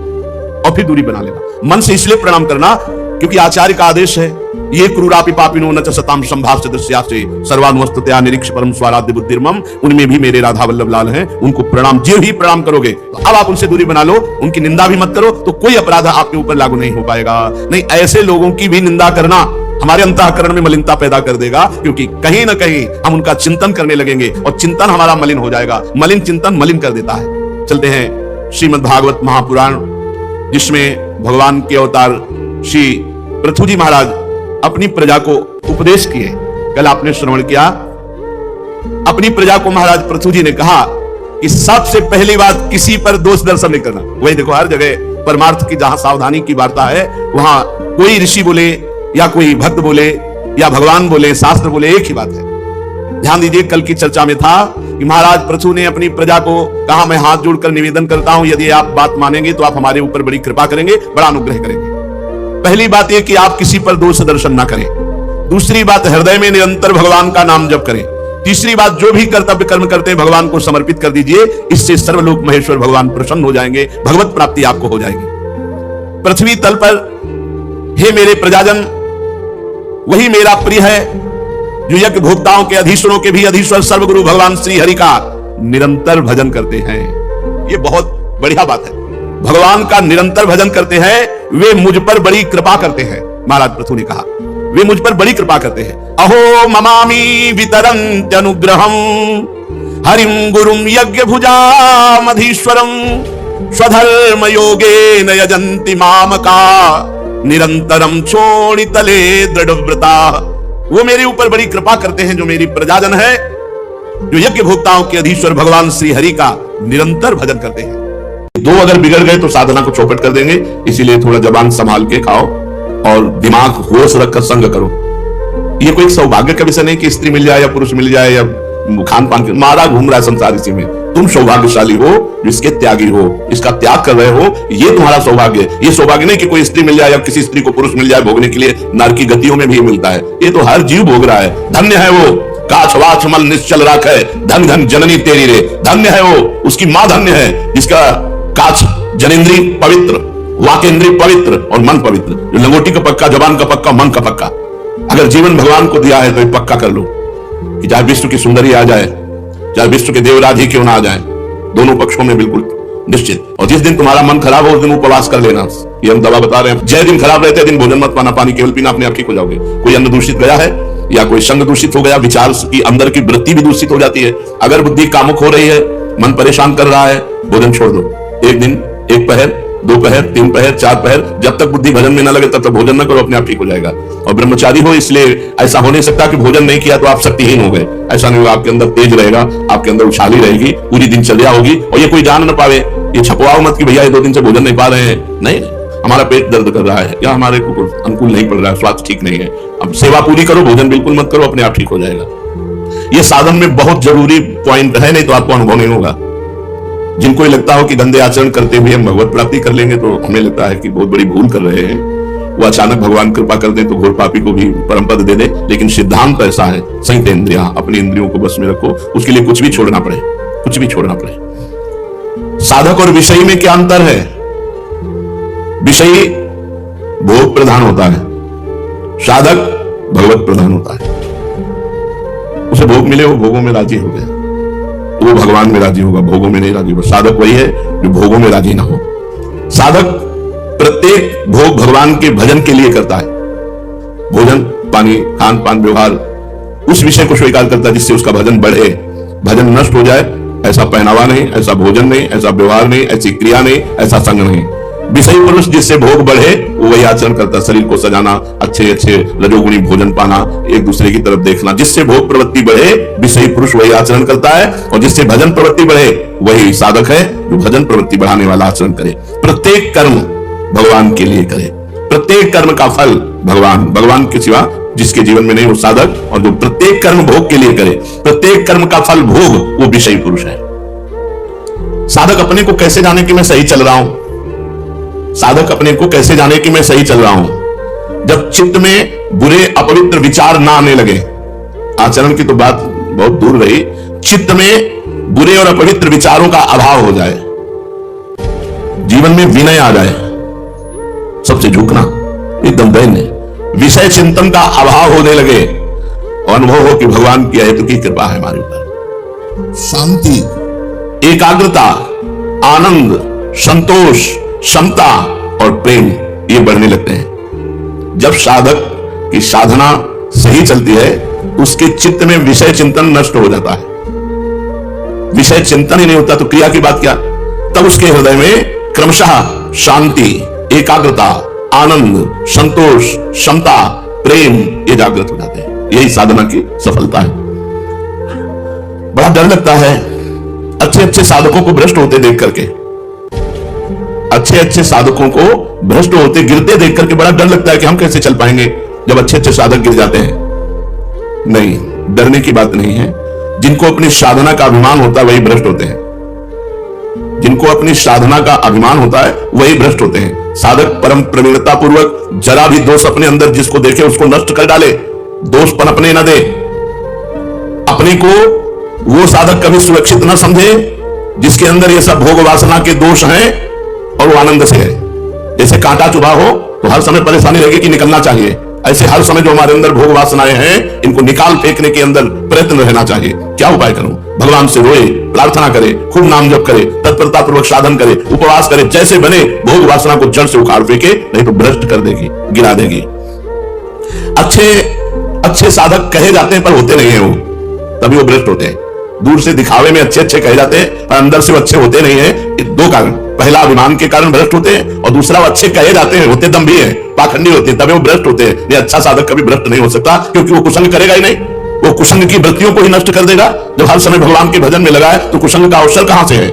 S1: और फिर दूरी बना लेना। मन से इसलिए प्रणाम करना क्योंकि आचार्य का आदेश है, ये क्रूरापि पापिनो न च सताम संभाव्य दृश्यासे सर्वानुवस्ततया निरीक्ष परम स्वाराध्य बुद्धिर्मम। उनमें भी मेरे राधा वल्लभ लाल हैं, उनको प्रणाम, जो ही प्रणाम करोगे तो अब आप उनसे दूरी बना लो, उनकी निंदा भी मत करो, तो कोई अपराध आपके ऊपर लागू नहीं हो पाएगा। नहीं, ऐसे लोगों की भी निंदा करना हमारे अंतःकरण में मलिनता पैदा कर देगा, क्योंकि कहीं ना कहीं हम उनका चिंतन करने लगेंगे और चिंतन हमारा मलिन हो जाएगा। मलिन चिंतन मलिन कर देता है। चलते हैं श्रीमद् भागवत महापुराण, जिसमें भगवान के अवतार श्री पृथु जी महाराज अपनी प्रजा को उपदेश किए। कल आपने श्रवण किया, अपनी प्रजा को महाराज पृथु जी ने कहा कि सबसे पहली बात, किसी पर दोष दर्शन नहीं करना। वही देखो, हर जगह परमार्थ की जहां सावधानी की वार्ता है, वहां कोई ऋषि बोले या कोई भक्त बोले या भगवान बोले, शास्त्र बोले, एक ही बात है, ध्यान दीजिए, कल की चर्चा में था कि महाराज पृथु ने अपनी प्रजा को कहा, मैं हाथ जोड़कर निवेदन करता हूं, यदि आप बात मानेंगे तो आप हमारे ऊपर बड़ी कृपा करेंगे, बड़ा अनुग्रह करेंगे। पहली बात यह कि आप किसी पर दोष दर्शन ना करें। दूसरी बात, हृदय में निरंतर भगवान का नाम जप करें। तीसरी बात, जो भी कर्तव्य कर्म करते हैं भगवान को समर्पित कर दीजिए, इससे सर्वलोक महेश्वर भगवान प्रसन्न हो जाएंगे, भगवत प्राप्ति आपको हो जाएगी। पृथ्वी तल पर हे मेरे प्रजाजन, वही मेरा प्रिय है जो यज्ञ भोक्ताओं के अधीश्वरों के भी अधीश्वर सर्वगुरु भगवान श्री हरि का निरंतर भजन करते हैं। यह बहुत बढ़िया बात है। भगवान का निरंतर भजन करते हैं, वे मुझ पर बड़ी कृपा करते हैं। महाराज पृथु ने कहा, वे मुझ पर बड़ी कृपा करते हैं। अहो ममामि वितरन्त्य अनुग्रहम हरिम गुरुम यज्ञ भुजामधीश्वरम स्वधर्म योगेन यजन्ति मामका निरंतरम छोड़ितले दृढ़व्रता। वो मेरे ऊपर बड़ी कृपा करते हैं जो मेरी प्रजाजन है, जो यज्ञ भोक्ताओं के अधीश्वर भगवान श्री हरि का निरंतर भजन करते हैं। दो अगर बिगड़ गए तो साधना को चौपट कर देंगे, इसीलिए थोड़ा जबान संभाल के खाओ और दिमाग होश रखकर संग करो। ये कोई सौभाग्य का विषय नहीं कि स्त्री मिल जाए या पुरुष मिल जाए या खान पान मारा घूम रहा है संसार इसी में। तुम सौभाग्यशाली हो जिसके त्यागी हो, इसका त्याग कर रहे हो, ये तुम्हारा सौभाग्य। ये सौभाग्य नहीं कि कोई स्त्री मिल जाए या किसी स्त्री को पुरुष मिल जाए भोगने के लिए, नर की गतियों में भी मिलता है। ये तो हर जीव भोग रहा है। धन्य है वो काछ वाछ मल निश्चल राखे, धन धन जननी तेरी रे। धन्य है वो, उसकी मां धन्य है जिसका काछ जनेन्द्री पवित्र, वाकेंद्री पवित्र और मन पवित्र। जो लंगोटी का पक्का, जबान का पक्का, मन का पक्का। अगर जीवन भगवान को दिया है तो पक्का कर लो कि चाहे विश्व की सुंदरी आ जाए, चाहे विश्व के देवराज ही क्यों ना आ जाए, दोनों पक्षों में बिल्कुल निश्चित। और जिस दिन तुम्हारा मन खराब हो उस दिन उपवास कर लेना। ये हम दवा बता रहे हैं। जय दिन खराब रहते दिन भोजन मत पाना, पानी केवल पीना, अपने आप ठीक हो जाओगे। कोई अन्न दूषित गया है या कोई संग दूषित हो गया, विचार की अंदर की वृत्ति भी दूषित हो जाती है। अगर बुद्धि कामुक हो रही है, मन परेशान कर रहा है, भोजन छोड़ दो। एक दिन, एक पहर, दो पहर, तीन पहर, चार पहर, जब तक बुद्धि भजन में न लगे तब तक भोजन न करो, अपने आप ठीक हो जाएगा। और ब्रह्मचारी हो इसलिए ऐसा हो नहीं सकता कि भोजन नहीं किया तो आप शक्तिहीन हो गए। ऐसा नहीं होगा, आपके अंदर तेज रहेगा, आपके अंदर उछाली रहेगी, पूरी दिनचर्या होगी। और ये कोई जान न पावे, ये छपवाओ मत कि भैया ये 2 दिन से भोजन नहीं पा रहे हैं। नहीं, हमारा पेट दर्द कर रहा है या हमारे को अनुकूल नहीं पड़ रहा है, स्वास्थ्य ठीक नहीं है, अब सेवा पूरी करो, भोजन बिल्कुल मत करो, अपने आप ठीक हो जाएगा। ये साधन में बहुत जरूरी पॉइंट है, नहीं तो आपको अनुभव नहीं होगा। जिनको लगता हो कि गंदे आचरण करते हुए हम भगवत प्राप्ति कर लेंगे तो हमें लगता है कि बहुत बड़ी भूल कर रहे हैं। वो अचानक भगवान कृपा कर दे तो घोर पापी को भी परम पद दे दे। लेकिन सिद्धांत ऐसा है, संयत इंद्रियां, अपनी इंद्रियों को बस में रखो, उसके लिए कुछ भी छोड़ना पड़े, कुछ भी छोड़ना पड़े। साधक और विषयी में क्या अंतर है? विषयी भोग प्रधान होता है, साधक भगवत प्रधान होता है। उसे भोग मिले, वो भोगों में राजी हो गया, वो भगवान में राजी होगा, भोगों में नहीं राजी होगा। साधक वही है जो भोगों में राजी ना हो। साधक प्रत्येक भोग भगवान के भजन के लिए करता है। भोजन, पानी, खान पान, व्यवहार, उस विषय को स्वीकार करता है जिससे उसका भजन बढ़े। भजन नष्ट हो जाए ऐसा पहनावा नहीं, ऐसा भोजन नहीं, ऐसा व्यवहार नहीं, ऐसी क्रिया नहीं, ऐसा संग नहीं। विषयी पुरुष जिससे भोग बढ़े वो वही आचरण करता है। शरीर को सजाना, अच्छे अच्छे रजोगुणी भोजन पाना, एक दूसरे की तरफ देखना, जिससे भोग प्रवृत्ति बढ़े विषयी पुरुष वही आचरण करता है। और जिससे भजन प्रवृत्ति बढ़े वही साधक है जो भजन प्रवृत्ति बढ़ाने वाला आचरण करे। प्रत्येक कर्म भगवान के लिए करे, प्रत्येक कर्म का फल भगवान के सिवा जिसके जीवन में नहीं वो साधक। और जो प्रत्येक कर्म भोग के लिए करे, प्रत्येक कर्म का फल भोग, वो विषयी पुरुष है। साधक अपने को कैसे जाने कि मैं सही चल रहा हूं? साधक अपने को कैसे जाने कि मैं सही चल रहा हूं? जब चित्त में बुरे अपवित्र विचार ना आने लगे, आचरण की तो बात बहुत दूर रही, चित्त में बुरे और अपवित्र विचारों का अभाव हो जाए, जीवन में विनय आ जाए, सबसे झुकना, एकदम दैन्य, विषय चिंतन का अभाव होने लगे और अनुभव हो कि भगवान की अहेतु की कृपा है हमारे ऊपर। शांति, एकाग्रता, आनंद, संतोष, क्षमता और प्रेम ये बढ़ने लगते हैं। जब साधक की साधना सही चलती है उसके चित्त में विषय चिंतन नष्ट हो जाता है। विषय चिंतन ही नहीं होता तो क्रिया की बात क्या? तब उसके हृदय में क्रमशः शांति, एकाग्रता, आनंद, संतोष, क्षमता, प्रेम ये जागृत हो जाते हैं। यही साधना की सफलता है। बड़ा डर लगता है अच्छे अच्छे साधकों को भ्रष्ट होते देख करके, अच्छे अच्छे साधकों को भ्रष्ट होते गिरते देख करके बड़ा डर लगता है कि हम कैसे चल पाएंगे जब अच्छे अच्छे साधक गिर जाते हैं। नहीं, डरने की बात नहीं है। जिनको अपनी साधना का अभिमान होता है वही भ्रष्ट होते हैं। जिनको अपनी साधना का अभिमान होता है वही भ्रष्ट होते हैं। साधक परम प्रवीणता पूर्वक जरा भी दोष अपने अंदर जिसको देखे उसको नष्ट कर डाले, दोष पनपने न दे। अपने को वो साधक कभी सुरक्षित न समझे जिसके अंदर ये सब भोग वासना के दोष हैं और वो आनंद से है। जैसे कांटा चुभा हो तो हर समय परेशानी रहेगी कि निकलना चाहिए, ऐसे हर समय जो हमारे अंदर भोग वासनाएं हैं इनको निकाल फेंकने के अंदर प्रयत्न रहना चाहिए। क्या उपाय करूं? भगवान से रोए, प्रार्थना करे, खूब नाम जप करे, तत्परता पूर्वक साधन करे, उपवास करे, जैसे बने भोग वासना को जड़ से उखाड़ फेंके, नहीं तो भ्रष्ट कर देगी, गिरा देगी। अच्छे साधक कहे जाते हैं पर होते नहीं है वो, तभी वो भ्रष्ट होते हैं। दूर से दिखावे में अच्छे अच्छे कहे जाते हैं पर अंदर से वो अच्छे होते नहीं है। दो कारण, पहला अभिमान के कारण भ्रष्ट होते हैं और दूसरा वो अच्छे कहे जाते हैं, होते दम भी है, पाखंडी होते हैं, तभी वो भ्रष्ट होते हैं। ये अच्छा साधक कभी भ्रष्ट नहीं हो सकता क्योंकि वो कुसंग करेगा ही नहीं, वो कुसंग की वृत्तियों को ही नष्ट कर देगा। जब हर समय भगवान के भजन में लगा है तो कुसंग का अवसर कहां से है?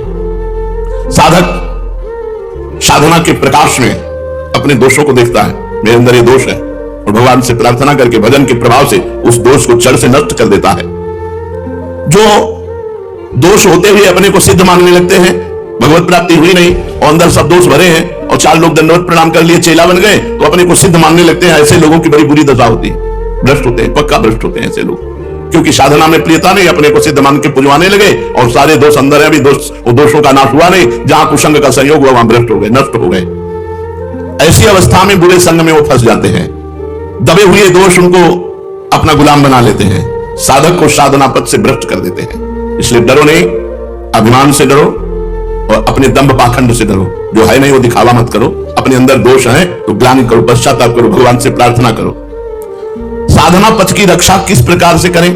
S1: साधक साधना के प्रकाश में अपने दोषों को देखता है, मेरे अंदर ये दोष है, और भगवान से प्रार्थना करके भजन के प्रभाव से उस दोष को जड़ से नष्ट कर देता है। जो दोष होते हुए अपने को सिद्ध मानने लगते हैं, भगवत प्राप्ति हुई नहीं और अंदर सब दोष भरे हैं और चार लोग दंडवत प्रणाम कर लिए चेला बन गए तो अपने को सिद्ध मानने लगते हैं, ऐसे लोगों की बड़ी बुरी दशा होती है। भ्रष्ट होते हैं, पक्का भ्रष्ट होते हैं ऐसे लोग, क्योंकि साधना में प्रियता नहीं, अपने को सिद्ध मान के पुजवाने लगे और सारे दोष अंदर है, अभी दोषों का नाश हुआ नहीं, जहां कुसंग का संयोग हुआ वहां भ्रष्ट हो गए, नष्ट हो गए। ऐसी अवस्था में बुरे संग में वो फंस जाते हैं। दबे हुए दोष उनको अपना गुलाम बना लेते हैं, साधक को साधना पथ से भ्रष्ट कर देते हैं। इसलिए डरो नहीं, अभिमान से डरो और अपने दंभ पाखंड से डरो। जो है नहीं वो दिखावा मत करो, अपने अंदर दोष है तो ग्लानि करो, पश्चाताप करो, भगवान से प्रार्थना करो। साधना पथ की रक्षा किस प्रकार से करें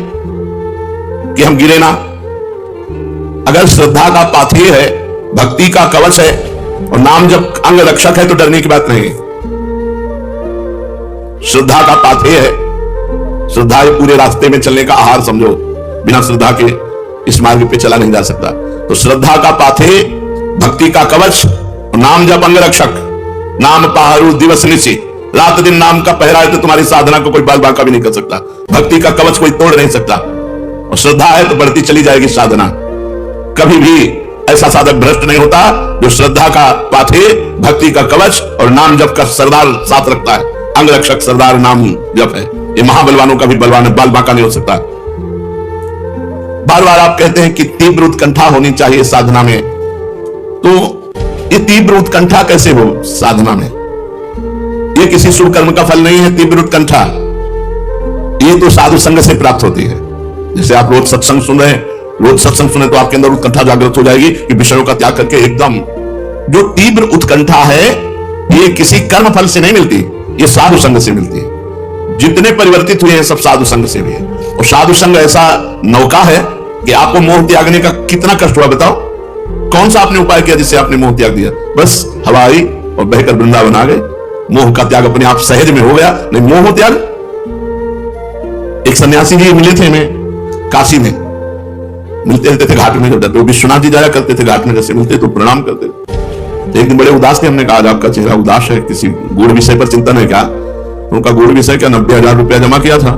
S1: कि हम गिरे ना? अगर श्रद्धा का पाथेय है, भक्ति का कवच है और नाम जब अंग रक्षक है तो डरने की बात नहीं। श्रद्धा का पाथेय है, श्रद्धा पूरे रास्ते में चलने का आहार समझो, बिना श्रद्धा के इस मार्ग पे चला नहीं जा सकता। तो श्रद्धा का पाथेय, भक्ति का कवच, नाम जप अंग रक्षक, नाम पहारू दिवस निशि, रात दिन नाम का पहरा है तो तुम्हारी साधना को कोई बाल बांका भी नहीं कर सकता। भक्ति का कवच कोई तोड़ नहीं सकता और श्रद्धा है तो बढ़ती चली जाएगी साधना। कभी भी ऐसा साधक भ्रष्ट नहीं होता जो श्रद्धा का पाथेय, भक्ति का कवच और नाम जप का सरदार साथ रखता है। अंग रक्षक सरदार नाम जप है, ये महाबलवानों का भी बलवान है, बाल बांका नहीं हो सकता। बार बार आप कहते हैं कि तीव्र उत्कंठा होनी चाहिए साधना में, तो ये तीव्र उत्कंठा कैसे हो साधना में? ये किसी शुभ कर्म का फल नहीं है। तीव्र उत्कंठा ये तो साधु संग से प्राप्त होती है। जैसे आप रोज सत्संग सुन रहे हैं, रोज सत्संग सुने तो आपके अंदर उत्कंठा जागृत हो जाएगी कि विषयों का त्याग करके एकदम। जो तीव्र उत्कंठा है ये किसी कर्म फल से नहीं मिलती, ये साधु संग से मिलती है। जितने परिवर्तित हुए हैं सब साधु संग से भी है। और साधु संग ऐसा नौका है कि आपको मोह त्यागने का कितना कष्ट हुआ बताओ? कौन सा आपने उपाय किया जिससे आपने मोह त्याग दिया? बस हवा आई और बहकर वृंदावन आ गए, मोह का त्याग अपने आप सहज में हो गया। नहीं मोह त्याग। एक सन्यासी जी मिले थे हमें काशी में, मिलते रहते थे घाट में, जब जाते विश्वनाथ जी जाया करते थे घाट में, जैसे मिलते तो प्रणाम करते। एक दिन बड़े उदास थे, हमने कहा आज आपका चेहरा उदास है, किसी गूढ़ विषय पर चिंतन है क्या? उनका गूढ़ विषय क्या, 90,000 रुपया जमा किया था,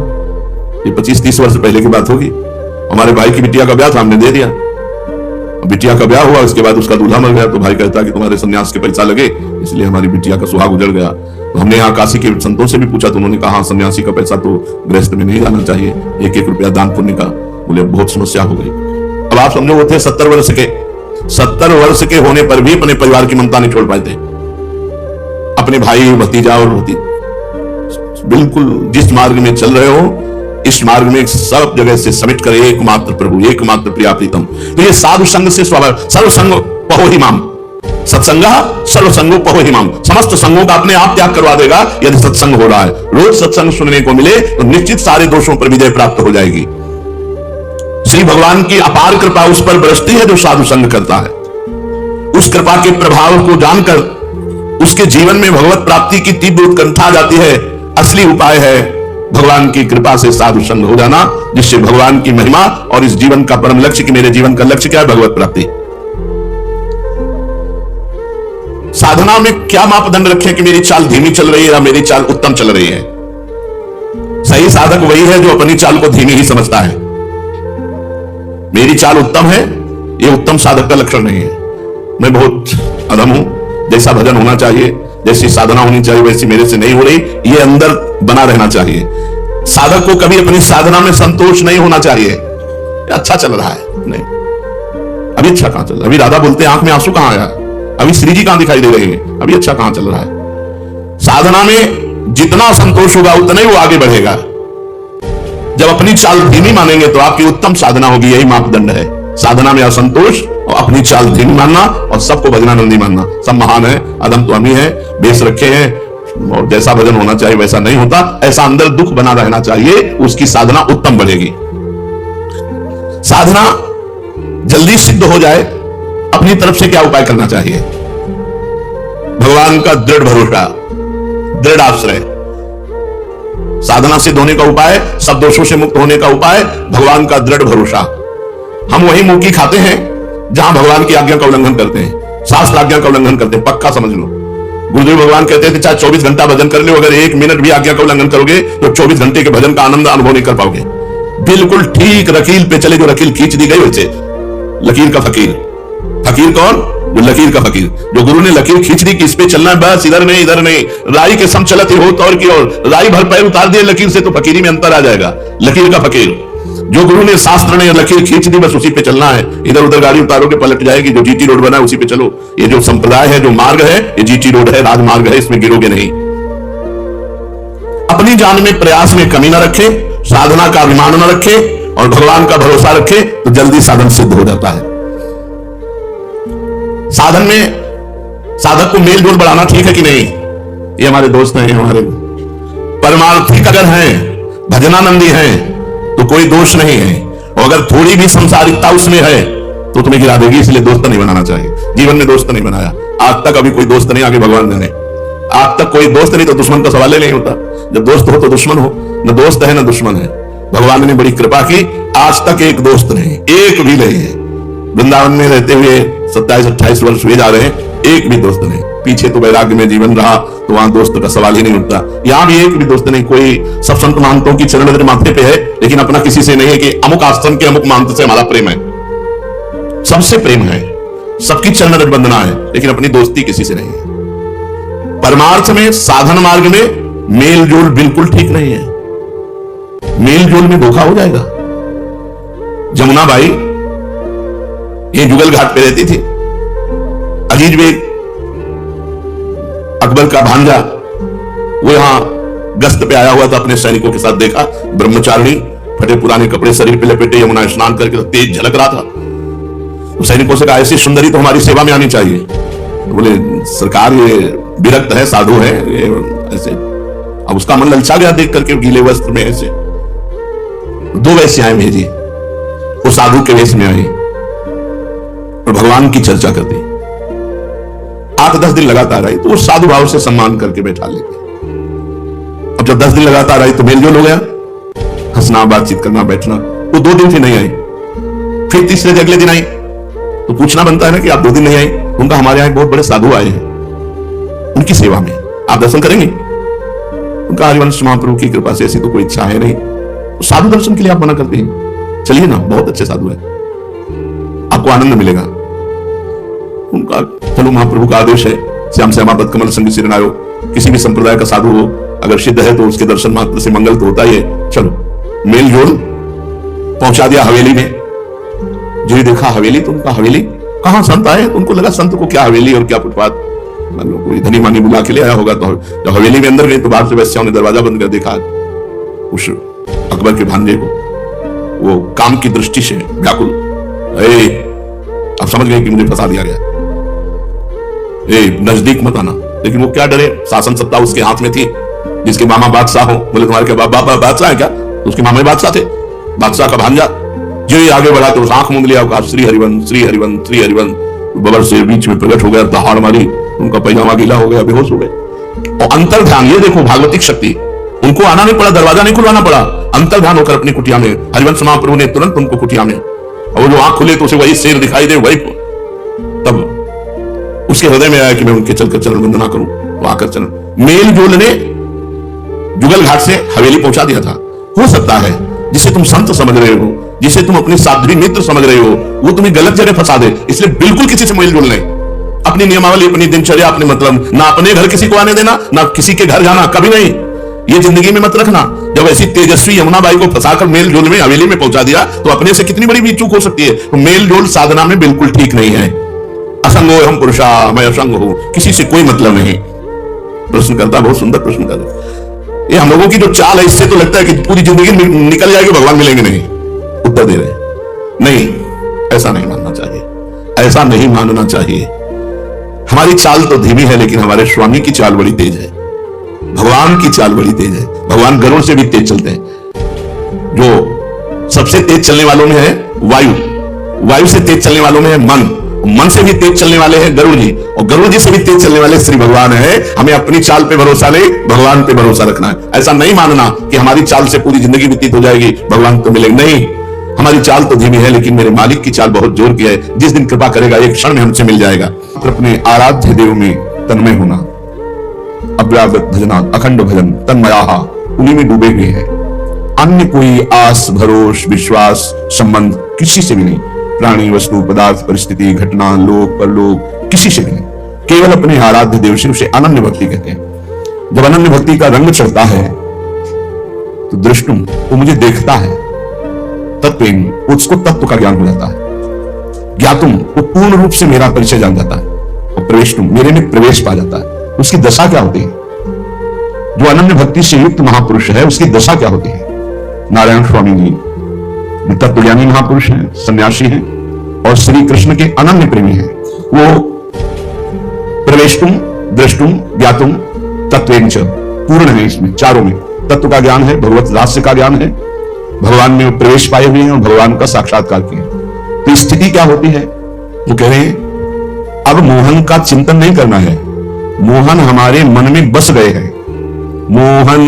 S1: ये 25-30 वर्ष पहले की बात होगी। हमारे भाई की बिटिया का ब्याह था, हमने दे दिया। बिटिया का ब्याह हुआ, उसके बाद उसका दूल्हा मर गया, तो भाई कहता कि तुम्हारे सन्यास के पैसा लगे इसलिए हमारी बिटिया का सुहाग उजड़ गया। तो हमने यहाँ काशी के संतों से भी पूछा तो उन्होंने कहा सन्यासी का पैसा तो गृहस्थ में नहीं जाना चाहिए, 1-1 रुपया दान पुण्य का। बोले बहुत समस्या हो गई। अब आप समझो वो थे 70 वर्ष के, 70 वर्ष के होने पर भी अपने परिवार की ममता नहीं छोड़ पाए थे, अपने भाई भतीजा और भतीजी। बिल्कुल जिस मार्ग में चल रहे हो इस मार्ग में सब जगह से समिट करे एकमात्र प्रभु, एकमात्र प्रिया प्रीतम। तो ये साधु संग से स्वभाव, सर्वसंग पहो हिमाम, सत्संग सर्वसंगो पहो हिमाम। समस्त संगों का अपने आप त्याग करवा देगा यदि सत्संग हो रहा है। रोज सत्संग सुनने को मिले तो निश्चित सारे दोषों पर विजय प्राप्त हो जाएगी। श्री भगवान की अपार कृपा उस पर बरसती है जो साधु संग करता है। उस कृपा के प्रभाव को जानकर उसके जीवन में भगवत प्राप्ति की तीव्र उत्कंठा आ जाती है। असली उपाय है भगवान की कृपा से साधु संग हो जाना, जिससे भगवान की महिमा और इस जीवन का परम लक्ष्य, कि मेरे जीवन का लक्ष्य क्या है, भगवत प्राप्ति। साधना में क्या मापदंड रखें कि मेरी चाल धीमी चल रही है या मेरी चाल उत्तम चल रही है? सही साधक वही है जो अपनी चाल को धीमी ही समझता है। मेरी चाल उत्तम है, यह उत्तम साधक का लक्षण नहीं है। मैं बहुत अधम हूं, जैसा भजन होना चाहिए, जैसी साधना होनी चाहिए वैसी मेरे से नहीं हो रही, ये अंदर बना रहना चाहिए। साधक को कभी अपनी साधना में संतोष नहीं होना चाहिए। अच्छा चल रहा है, नहीं अभी अच्छा कहां चल रहा है, अभी राधा बोलते आंख में आंसू कहां आया, अभी श्री जी कहां दिखाई दे रहे हैं, अभी अच्छा कहां चल रहा है। साधना में जितना संतोष होगा उतना ही वो आगे बढ़ेगा। जब अपनी चाल धीमी मानेंगे तो आपकी उत्तम साधना होगी, यही मापदंड है। साधना में असंतोष और अपनी चाल धीमी मानना और सबको भजनानंदी मानना। सब महान है, अदम तो हम ही है, बेस रखे हैं और जैसा भजन होना चाहिए वैसा नहीं होता, ऐसा अंदर दुख बना रहना चाहिए, उसकी साधना उत्तम बढ़ेगी। साधना जल्दी सिद्ध हो जाए, अपनी तरफ से क्या उपाय करना चाहिए? भगवान का दृढ़ भरोसा, दृढ़ आश्रय। साधना सिद्ध होने का उपाय, सब दोषों से मुक्त होने का उपाय, भगवान का दृढ़ भरोसा। हम वही मुंह की खाते हैं जहां भगवान की आज्ञा का उल्लंघन करते हैं, शास्त्र आज्ञा का उल्लंघन करते हैं, पक्का समझ लो। गुरुदेव भगवान कहते थे चाहे 24 घंटा भजन कर लो, अगर 1 मिनट भी आज्ञा का उल्लंघन करोगे तो 24 घंटे के भजन का आनंद अनुभव नहीं कर पाओगे। बिल्कुल ठीक रकील पे चले, जो रकील खींच दी गई वैसे। लकीर का फकीर, फकीर कौन? जो लकीर का फकीर, जो गुरु ने लकीर खींच दी कि इस पे चलना है, बस इधर नहीं इधर नहीं, राई के सम चलत ही हो तौर की ओर, राई भर पैर उतार दिए लकीर से तो फकीरी में अंतर आ जाएगा। लकीर का फकीर, जो गुरु ने शास्त्र ने लकीर खींच दी बस उसी पे चलना है, इधर उधर गाड़ी उतारोगे पलट जाएगी। जो जीटी रोड बना है उसी पे चलो। ये जो संप्रदाय है, जो मार्ग है, ये जीटी रोड है, राजमार्ग है, इसमें गिरोगे नहीं। अपनी जान में प्रयास में कमी न रखे, साधना का अभिमान न रखे और भगवान का भरोसा रखे तो जल्दी साधन सिद्ध हो जाता है। साधन में साधक को मेल जोल बढ़ाना ठीक है कि नहीं? ये हमारे दोस्त हैं, हमारे परमार्थिक अगर हैं, भजनानंदी हैं तो कोई दोष नहीं है, और अगर थोड़ी भी संसारिकता उसमें है तो तुम्हें गिरा देगी। इसलिए दोस्त नहीं बनाना चाहिए। जीवन में दोस्त नहीं बनाया आज तक, अभी कोई दोस्त नहीं, आगे भगवान जाने। आज तक कोई दोस्त नहीं तो दुश्मन का सवाल ही नहीं होता। जब दोस्त हो तो दुश्मन हो, न दोस्त है न दुश्मन है। भगवान ने बड़ी कृपा की, आज तक एक दोस्त नहीं, एक भी नहीं है। वृंदावन में रहते हुए 27-28 वर्ष हुए जा रहे हैं, एक भी दोस्त नहीं। पीछे तो वैराग्य में जीवन रहा तो वहां दोस्त का सवाल ही नहीं उठता। यहां भी एक भी दोस्त नहीं। कोई सब संत महंतों की चरण मेरे माथे पे है, लेकिन अपना किसी से नहीं है कि अमुक आश्रम के अमुक महंत से हमारा प्रेम है। सबसे प्रेम है, सबकी चरण वंदना है, लेकिन अपनी दोस्ती किसी से नहीं है। परमार्थ में, साधन मार्ग में मेल जोल बिल्कुल ठीक नहीं है। मेल जोल में धोखा हो जाएगा। जमुना बाई ये जुगल घाट पे रहती थी। अजीज बेग अकबर का भांजा, वो यहां गश्त पे आया हुआ था, अपने सैनिकों के साथ देखा ब्रह्मचारिणी फटे पुराने कपड़े शरीर पे लपेटे यमुना स्नान करके तेज झलक रहा था। तो सैनिकों से कहा ऐसी सुंदरी तो हमारी सेवा में आनी चाहिए। तो बोले सरकार ये विरक्त है, साधु है, ये ऐसे। अब उसका मन ललचा गया देख करके गीले वस्त्र में ऐसे। 2 वैश्याएं भेजी, वो साधु के वेश में आई और भगवान की चर्चा करती। 8-10 दिन लगातार आई तो वो साधु भाव से सम्मान करके बैठा लेते। अब जब 10 दिन लगातार आई तो मेलजोल हो गया, हंसना, बातचीत करना, बैठना। वो 2 दिन से नहीं आई, फिर तीसरे से अगले दिन आई तो पूछना बनता है ना कि आप 2 दिन नहीं आई। उनका हमारे यहां बहुत बड़े साधु आए हैं, उनकी सेवा में आप दर्शन करेंगे? उनका हरिवंश महाप्रभु की कृपा से ऐसी तो कोई इच्छा है नहीं। साधु दर्शन के लिए आप मना करते हैं? चलिए ना, बहुत अच्छे साधु है, आपको आनंद मिलेगा। उनका चलो महाप्रभु का आदेश है, श्याम श्यामापद कमल संग सिरनायो, किसी भी संप्रदाय का साधु हो अगर सिद्ध है तो उसके दर्शन मात्र से मंगल तो होता ही है। चलो मेल जोल पहुंचा दिया हवेली में। जो देखा हवेली, तो उनका हवेली कहां संत आए, तो उनको लगा संत को क्या हवेली और क्या फुटपाथ, कोई धनी मानी बुला के ले आया होगा। तो जब हवेली में अंदर गए तो बाहर से वैश्याओं ने दरवाजा बंद कर देखा उस अकबर के भांजे को, वो काम की दृष्टि से व्याकुल। अब समझ गए कि मुझे फंसा दिया गया, नजदीक मत आना। लेकिन वो क्या डरे, शासन सत्ता उसके हाथ में थी। जिसके मामा बादशाह हो, बोले तुम्हारे क्या बाबा बादशाह है क्या? तो उसके मामा बादशाह थे, बादशाह का भांजा। जो ही आगे बढ़ा तो उस आंख मूंद लिया, कहा श्री हरिवंश श्री हरिवंश श्री हरिवंश। बबर से बीच में प्रकट हो गया, दहाड़ मारी, उनका पैजामा गीला हो गया, बेहोश हो गए। और अंतर ध्यान, ये देखो भागवतिक शक्ति, उनको आना नहीं पड़ा, दरवाजा नहीं खुलवाना पड़ा, अंतर ध्यान होकर अपनी कुटिया में हरिवंश महाप्रभु ने तुरंत उनको कुटिया में, और जो आंख खुले तो उसे वही शेर दिखाई दे, वही तब उसके हृदय में आया कि मैं उनके चलकर चरण वंदना करूं। वो आकर चरण मेल जोल ने जुगल घाट से हवेली पहुंचा दिया था। हो सकता है जिसे तुम संत समझ रहे हो, जिसे तुम अपने साध्वी मित्र समझ रहे हो, वो तुम्हें गलत जगह फंसा दे। इसलिए बिल्कुल किसी से मेल जोल नहीं। अपनी नियमावली, अपनी दिनचर्या, अपने मतलब, ना अपने घर किसी को आने देना, ना किसी के घर जाना, कभी नहीं। ये जिंदगी में मत रखना। जब ऐसी तेजस्वी यमुनाबाई को फंसाकर मेल जोल में हवेली में पहुंचा दिया तो अपने से कितनी बड़ी भी चूक हो सकती है। तो मेल जोल साधना में बिल्कुल ठीक नहीं है। असंगो हम पुरुषा, मैं असंग हूं, किसी से कोई मतलब नहीं। प्रश्नकर्ता बहुत सुंदर प्रश्न कर रहे। ये हम लोगों की जो चाल है, इससे तो लगता है कि पूरी जिंदगी निकल जाएगी, भगवान मिलेंगे नहीं। उत्तर दे रहे नहीं, ऐसा नहीं मानना चाहिए, ऐसा नहीं मानना चाहिए। हमारी चाल तो धीमी है, लेकिन हमारे स्वामी की चाल बड़ी तेज है, भगवान की चाल बड़ी तेज है। भगवान गरुड़ से भी तेज चलते हैं। जो सबसे तेज चलने वालों में है वायु, वायु से तेज चलने वालों में है मन, मन से भी तेज चलने वाले हैं गरुड़ जी, और गरुड़ जी से भी तेज चलने वाले श्री भगवान है। हमें अपनी चाल पे भरोसा नहीं, भगवान पे भरोसा रखना है। ऐसा नहीं मानना कि हमारी चाल से पूरी जिंदगी व्यतीत हो जाएगी, भगवान तो मिलेंगे नहीं। हमारी चाल तो धीमी है, लेकिन मेरे मालिक की चाल बहुत जोर की है। जिस दिन कृपा करेगा एक क्षण में हमसे मिल जाएगा। तो अपने आराध्य देव में तन्मय होना, अव्यागत भजना, अखंड भजन, तन्मयाहा, उन्हीं में डूबे हुए हैं। अन्य कोई आस भरोस विश्वास संबंध किसी से भी नहीं। प्राणी, वस्तु, पदार्थ, परिस्थिति, घटना, लोक परलोक, किसी से भी नहीं। केवल अपने आराध्य देव से, उसे अनन्य भक्ति कहते हैं। जब अनन्य भक्ति का रंग चढ़ता है तो दृष्टुम, वो मुझे देखता है, तत्व, उसको तत्व का ज्ञान हो जाता है। ज्ञातुम, वो पूर्ण रूप से मेरा परिचय जान जाता है। और प्रवेशुम, मेरे में प्रवेश पा जाता है। उसकी दशा क्या होती है? जो अनन्य भक्ति से युक्त महापुरुष है, उसकी दशा क्या होती है? नारायण स्वामी जी तत्वज्ञानी महापुरुष हैं, सन्यासी हैं, और श्री कृष्ण के अनन्य प्रेमी हैं। वो प्रवेशुम, दृष्टुम, ज्ञातुम, तत्वेंच, पूर्ण है। इसमें चारों में तत्व का ज्ञान है, भगवत रहस्य का ज्ञान है, भगवान में प्रवेश पाए हुए हैं और भगवान का साक्षात्कार किए। तो स्थिति क्या होती है? वो कह रहे हैं अब मोहन का चिंतन नहीं करना है, मोहन हमारे मन में बस गए हैं। मोहन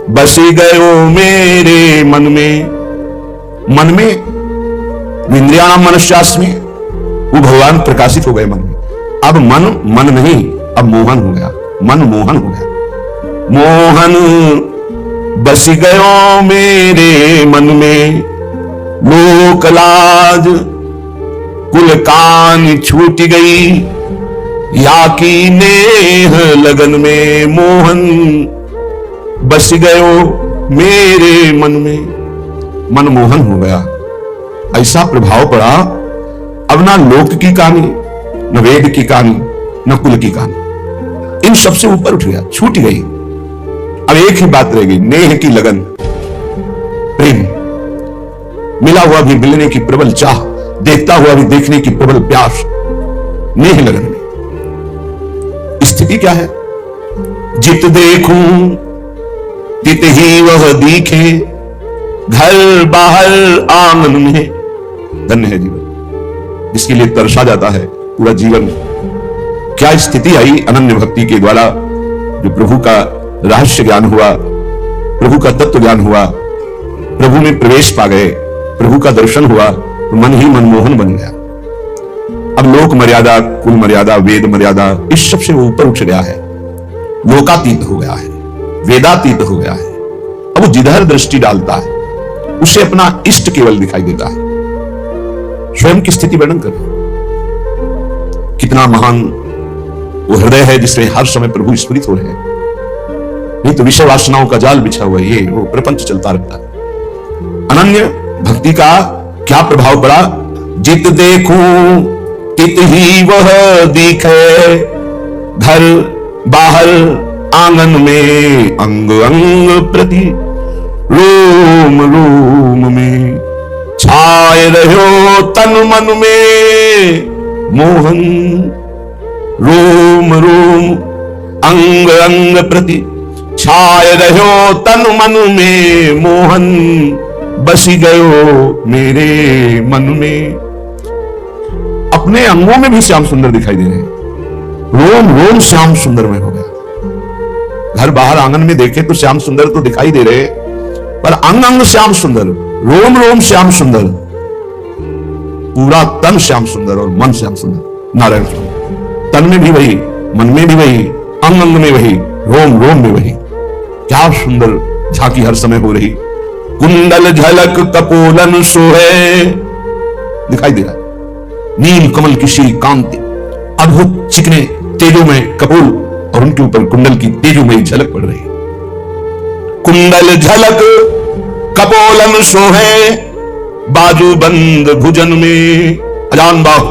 S1: बस गयो मेरे मन में, मन में इंद्रियाणाम मनश्चास्मि, वो भगवान प्रकाशित हो गए मन में। अब मन नहीं, अब मोहन हो गया, मन मोहन हो गया। मोहन बस गयो मेरे मन में, लोक लाज कुल कान छूट गई, या की नेह लगन में। मोहन बस गयो मेरे मन में, मन मोहन हो गया। ऐसा प्रभाव पड़ा, अब ना लोक की कहानी, न वेद की कहानी, न कुल की कहानी, इन सबसे ऊपर उठ गया, छूट गई। अब एक ही बात रह गई, नेह की लगन, प्रेम। मिला हुआ भी मिलने की प्रबल चाह, देखता हुआ भी देखने की प्रबल प्यास, नेह लगन में। स्थिति क्या है? जित देखूं तित ही वह दिखे, घर बाहर आंगन में। धन्य है जीवन जिसके लिए तरसा जाता है पूरा जीवन। क्या स्थिति आई अनन्य भक्ति के द्वारा? जो प्रभु का रहस्य ज्ञान हुआ, प्रभु का तत्व ज्ञान हुआ, प्रभु में प्रवेश पा गए, प्रभु का दर्शन हुआ, तो मन ही मनमोहन बन गया। अब लोक मर्यादा, कुल मर्यादा, वेद मर्यादा, इस सबसे वो ऊपर उठ गया है, लोकातीत हो गया है, वेदातीत हो गया है। अब वो जिधर दृष्टि डालता है उसे अपना इष्ट केवल दिखाई देता है। स्वयं की स्थिति वर्णन करें, कितना महान वो हृदय है जिसमें हर समय प्रभु स्मृत हो रहे हैं। नहीं तो विषय वासनाओं का जाल बिछा हुआ ये वो प्रपंच चलता रहता है। अनन्य भक्ति का क्या प्रभाव पड़ा? जित देखूं तित ही वह दिखे, घर बाहर आंगन में, अंग अंग प्रति रोम रोम में, छाए रहो तन मन में मोहन। रोम रोम अंग अंग प्रति छाए रहो तन मन में मोहन, बस गयो मेरे मन में। अपने अंगों में भी श्याम सुंदर दिखाई दे रहे हैं, रोम रोम श्याम सुंदर में हो गया। घर बाहर आंगन में देखे तो श्याम सुंदर तो दिखाई दे रहे, पर अंग अंग श्याम सुंदर, रोम रोम श्याम सुंदर, पूरा तन श्याम सुंदर और मन श्याम सुंदर। नारायण स्वामी तन में भी वही, मन में भी वही, अंग अंग में वही, रोम रोम में वही। क्या सुंदर झांकी हर समय हो रही। कुंडल झलक कपोलन सोहे, दिखाई दे रहा है नील कमल की श्री कांति, अद्भुत चिकने तेजों में कपोल और उनके ऊपर कुंडल की तेजों में झलक पड़ रही। कुंडल झलक कपोलन सोहे, बाजू बंद भुजन में, अजान बाहु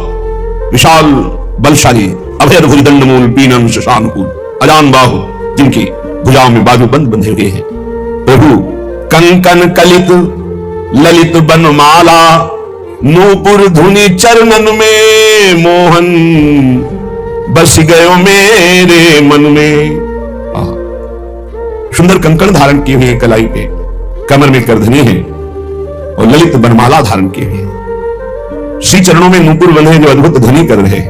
S1: विशाल बलशाली, अभय भुजदंड मूल पीनम शशानकूल, अजान बाहु जिनकी भुजाओं में बाजू बंद बंधे हुए हैं। प्रभु कंकन कलित ललित बनमाला, नूपुर धुनि चरणन में, मोहन बस गयो मेरे मन में। सुंदर कंकण धारण किए हुए कलाई पे, कमर में करधनी है और ललित बनमाला धारण किए हुए, श्री चरणों में नूपुर बंधे जो अद्भुत ध्वनि कर रहे हैं,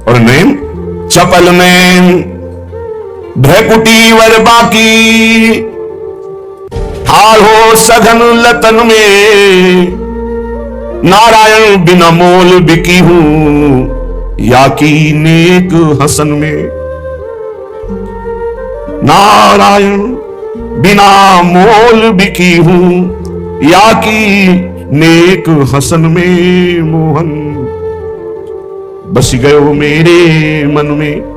S1: और नैन चपल नैन भ्रकुटी वर बाकी, ठाढ़ो सघन लतन में, नारायण बिना मोल बिकी हूं, या की नेक हसन में। नारायण बिना मोल बिकी हूं, या की नेक हसन में, मोहन बस गयो मेरे मन में।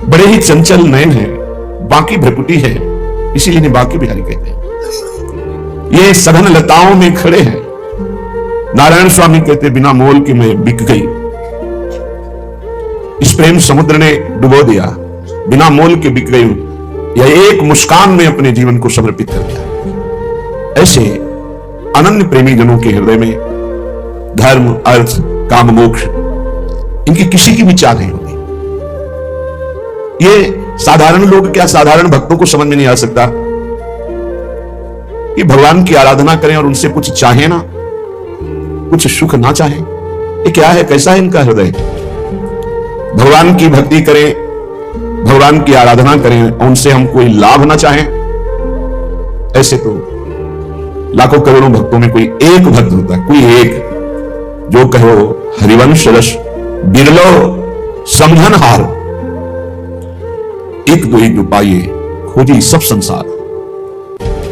S1: बड़े ही चंचल नयन है, बाकी भ्रकुटी है, इसीलिए इन्हें बाकी बिहारी कहते हैं। ये सघन लताओं में खड़े हैं। नारायण स्वामी कहते बिना मोल के मैं बिक गई, इस प्रेम समुद्र ने डुबो दिया, बिना मोल के बिक गई हूं, यह एक मुस्कान में अपने जीवन को समर्पित कर दिया। ऐसे अनन्य प्रेमी जनों के हृदय में धर्म, अर्थ, काम, मोक्ष इनकी किसी की भी चाह नहीं होती। ये साधारण लोग क्या, साधारण भक्तों को समझ में नहीं आ सकता कि भगवान की आराधना करें और उनसे कुछ चाहे ना, कुछ सुख ना चाहे। ये क्या है, कैसा है इनका हृदय? भगवान की भक्ति करें, भगवान की आराधना करें, उनसे हम कोई लाभ ना चाहें। ऐसे तो लाखों करोड़ों भक्तों में कोई एक भक्त होता है, कोई एक जो कहो हरिवंश रस बिरलो समझन हार, एक दो पाइए खोजी सब संसार।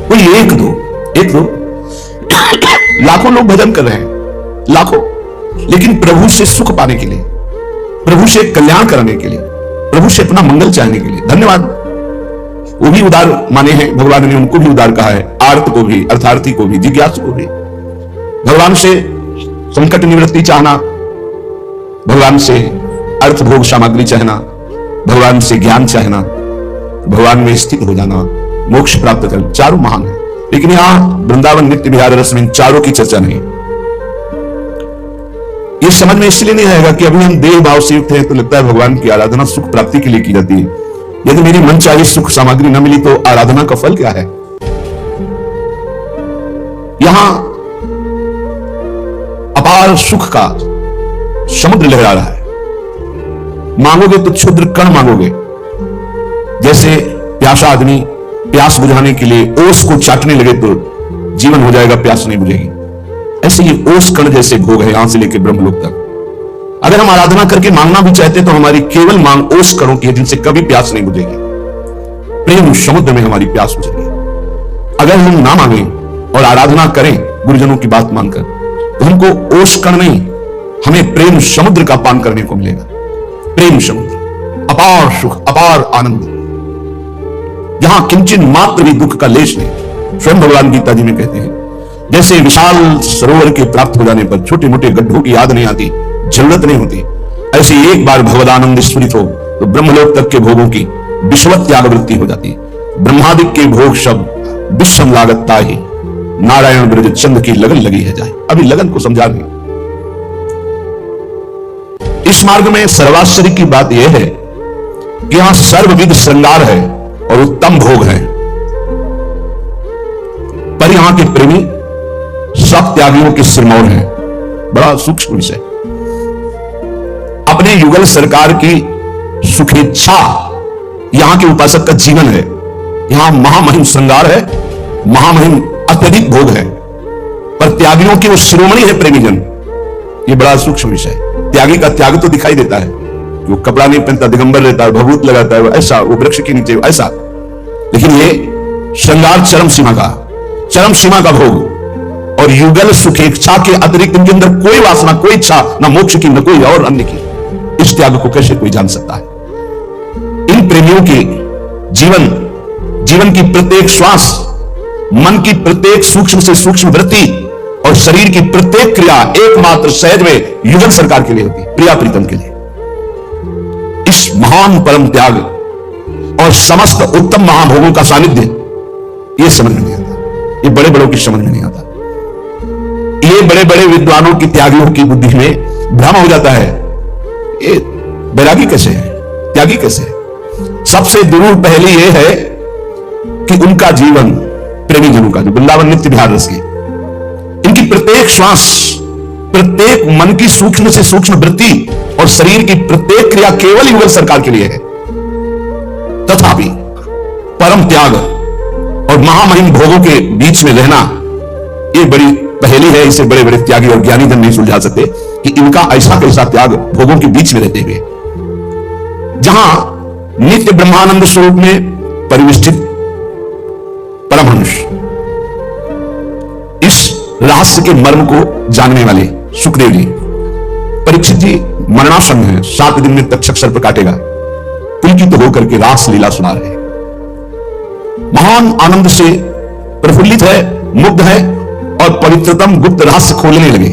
S1: कोई एक दो लाखों लोग भजन कर रहे हैं, लाखों, लेकिन प्रभु से सुख पाने के लिए, प्रभु से कल्याण कराने के लिए, प्रभु से अपना मंगल चाहने के लिए। धन्यवाद, वो भी उदार माने हैं, भगवान ने उनको भी उदार कहा है, आर्त को भी, अर्थार्थी को भी, जिज्ञासु को भी। भगवान से संकट निवृत्ति चाहना, भगवान से अर्थ भोग सामग्री चाहना, भगवान से ज्ञान चाहना, भगवान में स्थित हो जाना, मोक्ष प्राप्त कर, चारों महान है। लेकिन यहां वृंदावन नित्य विहार रस में चारों की चर्चा नहीं। ये समझ में इसलिए नहीं आएगा कि अभी हम देह भाव से युक्त हैं तो लगता है भगवान की आराधना सुख प्राप्ति के लिए की जाती है। यदि मेरी मन चाहिए सुख सामग्री न मिली तो आराधना का फल क्या है? यहां अपार सुख का समुद्र लहरा रहा है। मांगोगे तो क्षुद्र कण मांगोगे, जैसे प्यासा आदमी प्यास बुझाने के लिए ओस को चाटने लगे तो जीवन हो जाएगा, प्यास नहीं बुझेगी। ऐसे ये ओस कण जैसे भोग है यहां से लेकर ब्रह्मलोक तक। अगर हम आराधना करके मांगना भी चाहते तो हमारी केवल मांग ओस कणों की है जिनसे कभी प्यास नहीं बुझेगी। प्रेम समुद्र में हमारी प्यास बुझेगी। अगर हम ना मांगे और आराधना करें गुरुजनों की बात मानकर तो हमको ओस कण नहीं, हमें प्रेम समुद्र का पान करने को मिलेगा। प्रेम समुद्र, अपार सुख, अपार आनंद, जहां किंचन मात्र भी दुख का लेश नहीं। स्वयं भगवान गीता जी में कहते हैं जैसे विशाल सरोवर के प्राप्त हो जाने पर छोटे मोटे गड्ढों की याद नहीं आती, जरूरत नहीं होती, ऐसे एक बार भगवदानंद स्फुरित हो तो ब्रह्मलोक तक के भोगों की विश्वत त्याग वृत्ति हो जाती है। ब्रह्मादिक के भोग शब्द विश्वम लागत ताहि, नारायण ब्रज चंद की लगन लगी है जाए। अभी लगन को समझा नहीं। इस मार्ग में सर्वाश्चर्य की बात यह है कि यहां सर्वविध श्रृंगार है और उत्तम भोग है, पर यहां के प्रेमी सब त्यागियों के सिरमौर हैं। बड़ा सूक्ष्म विषय। अपने युगल सरकार की सुखेच्छा यहां के उपासक का जीवन है। यहां महामहिम श्रृंगार है, महामहिम अत्यधिक भोग है, पर त्यागियों की वो शिरोमणि है प्रेमीजन। ये बड़ा सूक्ष्म विषय। त्यागी का त्याग तो दिखाई देता है, वो कपड़ा नहीं पहनता, दिगंबर रहता है, भभूत लगाता है, ऐसा वो वृक्ष के नीचे ऐसा, लेकिन ये श्रृंगार चरम सीमा का भोग और युगल सुख इच्छा के अतिरिक्त इनके अंदर कोई वासना, कोई इच्छा, ना मोक्ष की, न कोई और अन्य की। इस त्याग को कैसे कोई जान सकता है? इन प्रेमियों के जीवन की प्रत्येक श्वास, मन की प्रत्येक सूक्ष्म से सूक्ष्म वृत्ति और शरीर की प्रत्येक क्रिया एकमात्र सहज में युगल सरकार के लिए होती, प्रिया प्रीतम के लिए। इस महान परम त्याग और समस्त उत्तम महाभोगों का सानिध्य ये समझ में नहीं आता, ये बड़े बड़ों की समझ में नहीं आता। ये बड़े बड़े विद्वानों की, त्यागियों की बुद्धि में भ्रम हो जाता है। ये बैरागी कैसे है, त्यागी कैसे है? सबसे दुरूह पहली यह है कि उनका जीवन, प्रेमी जनों का, जो वृंदावन नित्य विहार रस की, इनकी प्रत्येक श्वास, प्रत्येक मन की सूक्ष्म से सूक्ष्म वृत्ति और शरीर की प्रत्येक क्रिया केवल युगल सरकार के लिए है। तथापि परम त्याग और महामहिम भोगों के बीच में रहना यह बड़ी पहेली है। इसे बड़े बड़े त्यागी और ज्ञानी जन नहीं सुलझा सकते कि इनका ऐसा कैसा त्याग भोगों के बीच में रहते हुए, जहां नित्य ब्रह्मानंद स्वरूप में परिविष्टित परमहंस, इस रहस्य के मर्म को जानने वाले सुखदेव जी, परीक्षित जी मरणासन्न है, 7 दिन में तक्षक सर्प काटेगा, पुलकित होकर के रास लीला सुना रहे, महान आनंद से प्रफुल्लित है, मुग्ध है और पवित्रतम गुप्त रहस्य खोलने लगे।